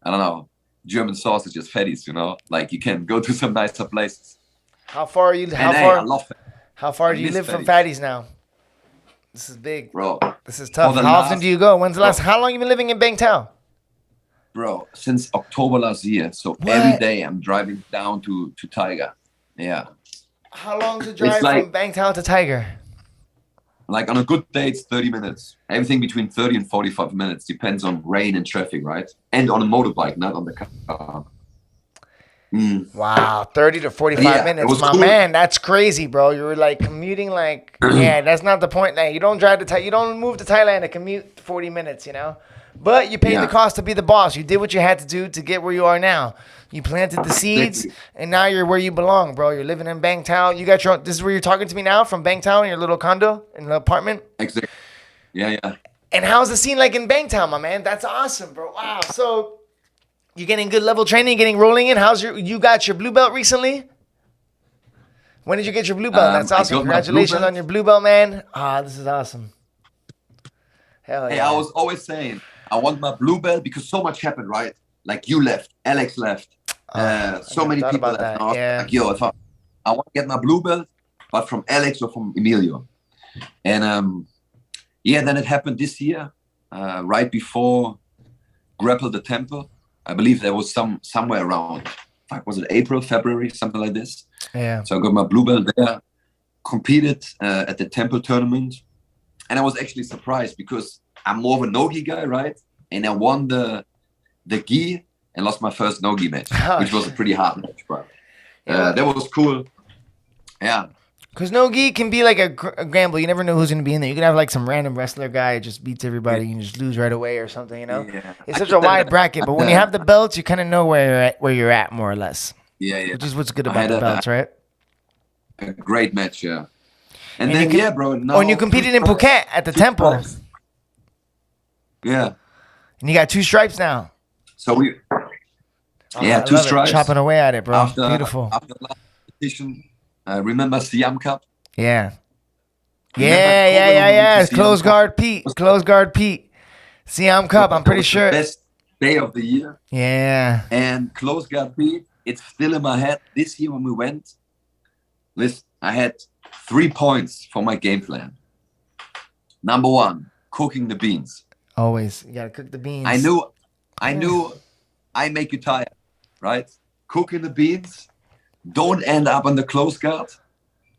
I don't know, German sausages, fatties, you know, like you can go to some nicer places. How far are you? How And, far? I love it. How far I do you miss live from fatties. Fatties now? This is big. Bro, This is tough. for the How often last- do you go? When's the last? bro. How long you been living in Bangtao? bro, since October last year. So What? every day I'm driving down to Tiger. Yeah. How long's the drive like- from Bangtao to Tiger? Like on a good day, it's 30 minutes. Everything between 30 and 45 minutes depends on rain and traffic, right? And on a motorbike, not on the car. Wow, 30 to 45 Yeah, it minutes. was My cool. man, that's crazy, bro. You were like commuting like, yeah, that's not the point. Like, you don't drive to you don't move to Thailand to commute 40 minutes, you know? But you paid Yeah. the cost to be the boss. You did what you had to do to get where you are now. You planted the seeds, Exactly. and now you're where you belong, bro. You're living in Bangtao. You got your own, this is where you're talking to me now, from Bangtao in your little condo, in the apartment? Exactly. Yeah, yeah. And how's the scene like in Bangtao, my man? That's awesome, bro. Wow. So you're getting good level training, getting rolling in. You got your blue belt recently? When did you get your blue belt? That's I awesome. got my blue Congratulations belt. on your blue belt, man. Ah, this is awesome. Hell Hey, yeah. I was always saying, I want my blue belt because so much happened, right? Like you left, Alex left, so never many thought people about left. that, And I was yeah. like, yo, if I want to get my blue belt, but from Alex or from Emilio. And yeah, then it happened this year, right before Grapple the Temple. I believe there was somewhere around, was it April, February, something like this. Yeah. So I got my blue belt there, competed at the Temple tournament. And I was actually surprised because I'm more of a no-gi guy, right? And I won the gi and lost my first no-gi match, Oh, which was a pretty hard match. But Yeah. that was cool. Yeah. Because no gi can be like a gamble. You never know who's going to be in there. You can have like some random wrestler guy who just beats everybody and just lose right away or something, you know? Yeah. It's such a wide bracket. But when you have the belts, you kind of know where you're at, more or less. Yeah, yeah. Which is what's good I about had the a- belts, right? A great match, yeah. And, And then, you yeah, bro. Now, Oh, and you competed in Phuket at the temple. Yeah. And you got 2 stripes now. So we, Oh, yeah, I 2 love it. stripes. Chopping away at it, bro. Beautiful. After the last competition, remember Siam Cup? Yeah. Remember Yeah. It's Siam Close Cup? guard Pete. Close guard Pete. Siam Cup, I'm pretty It was sure. the best day of the year. Yeah. And close guard beat, it's still in my head. This year when we went, listen, I had 3 points for my game plan. Number 1, cooking the beans. Always. You got to cook the beans. I knew I make you tired, right? Cooking the beans, don't end up on the close guard,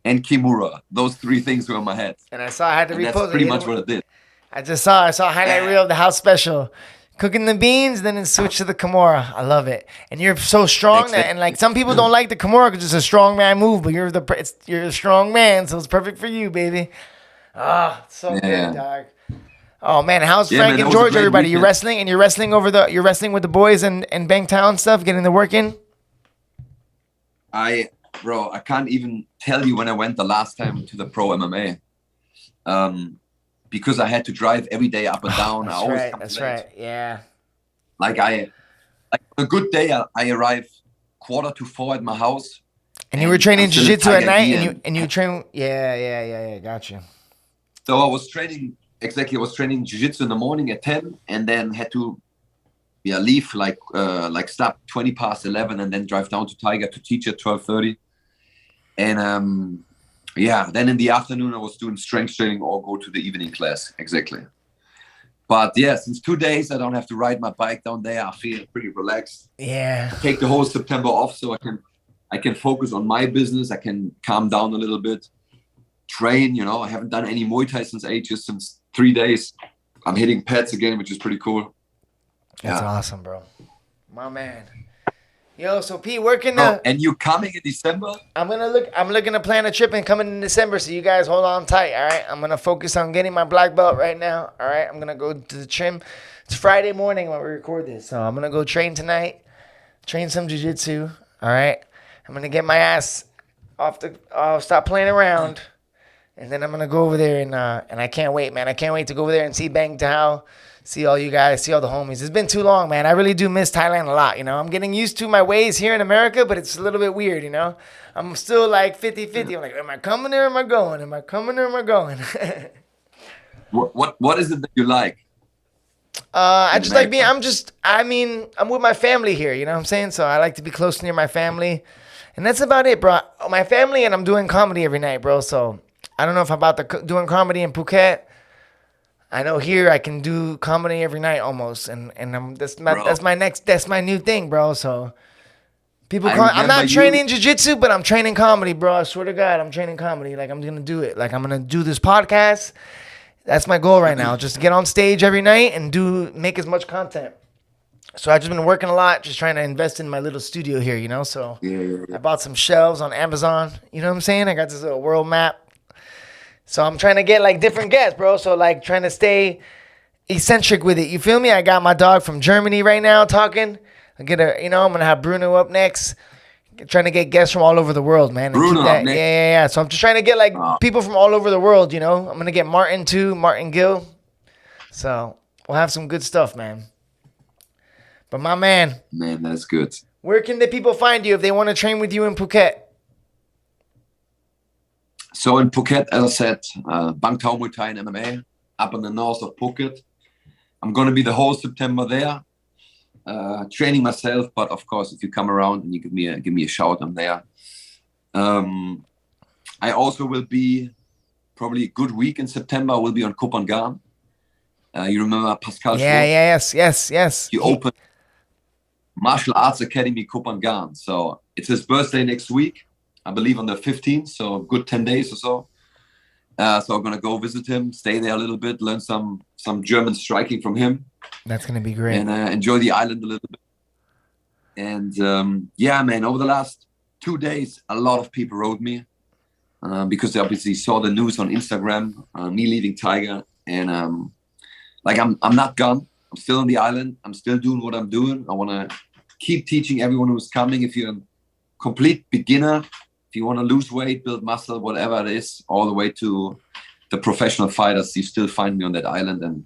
and Kimura. Those 3 things were in my head. And I had to And repost that's it. pretty You much know- what I did. I saw a highlight reel of the house special. Cooking the beans, then it switched to the Kimura. I love it. And you're so strong that, Exactly. and like some people don't like the Kimura because it's a strong man move, but you're a strong man, so it's perfect for you, baby. Ah, so Yeah. good, dog. Oh man, how's Yeah, Frank man, that and was a George? great Everybody, you weekend. wrestling and you're wrestling with the boys and Bangtown stuff, getting the work in. Bro, I can't even tell you when I went the last time to the pro MMA. Because I had to drive every day up and down. I That's always right. come That's late. right. Yeah. Like a good day, I arrive 3:45 at my house. And you were training I'm still in jiu-jitsu at Tiger night, gi and you train. Yeah. Gotcha. So I was training jiu-jitsu in the morning at 10, and then had to leave like stop 20 past 11, and then drive down to Tiger to teach at 12:30. And then in the afternoon I was doing strength training or go to the evening class. Exactly. But yeah, since 2 days, I don't have to ride my bike down there. I feel pretty relaxed. Yeah. I take the whole September off so I can focus on my business. I can calm down a little bit, train. You know, I haven't done any Muay Thai since 3 days. I'm hitting pads again, which is pretty cool. That's awesome, bro. My man. Yo, so Pete, working and you coming in December? I'm looking to plan a trip and coming in December, so you guys hold on tight, all right? I'm gonna focus on getting my black belt right now, all right? I'm gonna go to the gym. It's Friday morning when we record this, so I'm gonna go train tonight, train some jiu-jitsu, all right? I'm gonna get my ass I'll stop playing around, and then I'm gonna go over there and I can't wait, man. I can't wait to go over there and see Bang Tao. See all you guys, see all the homies. It's been too long, man. I really do miss Thailand a lot, you know. I'm getting used to my ways here in America, but it's a little bit weird, you know. I'm still like 50-50. I'm like, am I coming or am I going? Am I coming or am I going? What is it that you like? I just like being, I'm with my family here, you know what I'm saying? So I like to be close near my family. And that's about it, bro. My family, and I'm doing comedy every night, bro. So I don't know if I'm about doing comedy in Phuket. I know here I can do comedy every night almost, and that's my new thing, bro. So people call. I'm not training jiu-jitsu, but I'm training comedy, bro. I swear to God, I'm training comedy. Like I'm gonna do it. Like I'm gonna do this podcast. That's my goal right now. Just to get on stage every night and make as much content. So I've just been working a lot, just trying to invest in my little studio here, you know. So I bought some shelves on Amazon. You know what I'm saying? I got this little world map. So I'm trying to get like different guests, bro. So like trying to stay eccentric with it. You feel me? I got my dog from Germany right now talking. I'm gonna have Bruno up next. Trying to get guests from all over the world, man. Bruno up next. Yeah. So I'm just trying to get like people from all over the world, you know. I'm gonna get Martin too, Martin Gill. So we'll have some good stuff, man. But my man, that's good. Where can the people find you if they want to train with you in Phuket? So in Phuket, as I said, Bang Tao Muay Thai and MMA up in the north of Phuket. I'm going to be the whole September there, training myself. But of course, if you come around and you give me a shout, I'm there. I also will be probably a good week in September. I will be on Koh Phangan. You remember Pascal? Yes. He opened Martial Arts Academy Koh Phangan. So it's his birthday next week. I believe on the 15th, so a good 10 days or so. So I'm gonna go visit him, stay there a little bit, learn some German striking from him. That's gonna be great. And enjoy the island a little bit. And yeah, man, over the last 2 days, a lot of people wrote me because they obviously saw the news on Instagram, me leaving Tiger. And I'm not gone. I'm still on the island. I'm still doing what I'm doing. I wanna keep teaching everyone who's coming. If you're a complete beginner, if you want to lose weight, build muscle, whatever it is, all the way to the professional fighters, you still find me on that island. And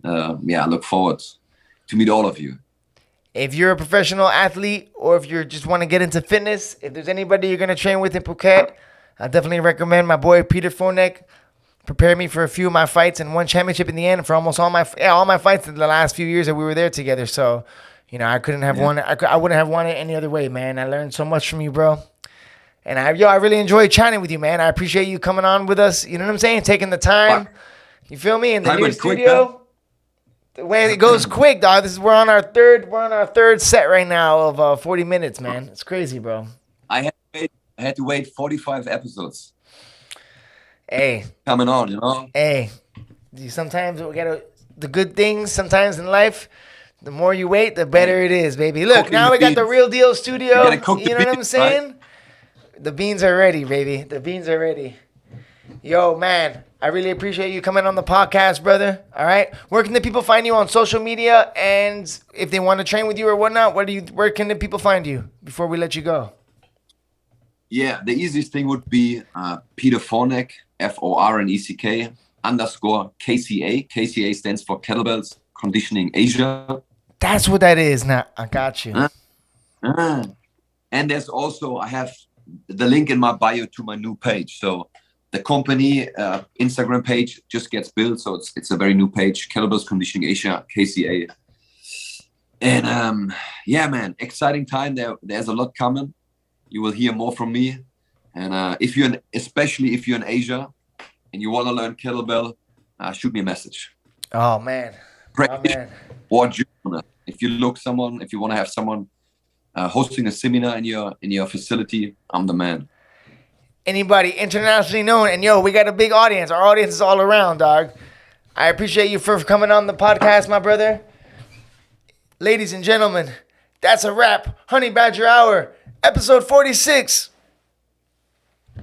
I look forward to meet all of you. If you're a professional athlete or if you just want to get into fitness, if there's anybody you're going to train with in Phuket, I definitely recommend my boy Peter Forneck. Prepared me for a few of my fights and won championship in the end for almost all my fights in the last few years that we were there together. So, you know, I couldn't have won it. I wouldn't have won it any other way, man. I learned so much from you, bro. And I really enjoyed chatting with you, man. I appreciate you coming on with us. You know what I'm saying? Taking the time. You feel me? In the new studio. The way it goes quick, dog. We're on our third set right now of 40 minutes, man. It's crazy, bro. I had to wait 45 episodes. Hey. Coming on, you know? Hey. Sometimes the good things sometimes in life, the more you wait, the better it is, baby. Look, now we got the Real Deal studio. You know what I'm saying? Right? The beans are ready, baby. The beans are ready. Yo, man, I really appreciate you coming on the podcast, brother. All right? Where can the people find you on social media? And if they want to train with you or whatnot, where can the people find you before we let you go? Yeah, the easiest thing would be Peter Forneck, FORNECK _KCA. KCA stands for Kettlebells Conditioning Asia. That's what that is. Now, I got you. And there's also, I have the link in my bio to my new page. So the company Instagram page just gets built. So it's a very new page, Kettlebells Conditioning Asia, KCA. And yeah, man, exciting time. There's a lot coming. You will hear more from me. And especially if you're in Asia and you want to learn kettlebell, shoot me a message. Oh, man. practitioner or journalist. If you want to have someone hosting a seminar in your facility, I'm the man. Anybody internationally known, and yo, we got a big audience. Our audience is all around, dog. I appreciate you for coming on the podcast, my brother. Ladies and gentlemen, that's a wrap. Honey Badger Hour, episode 46.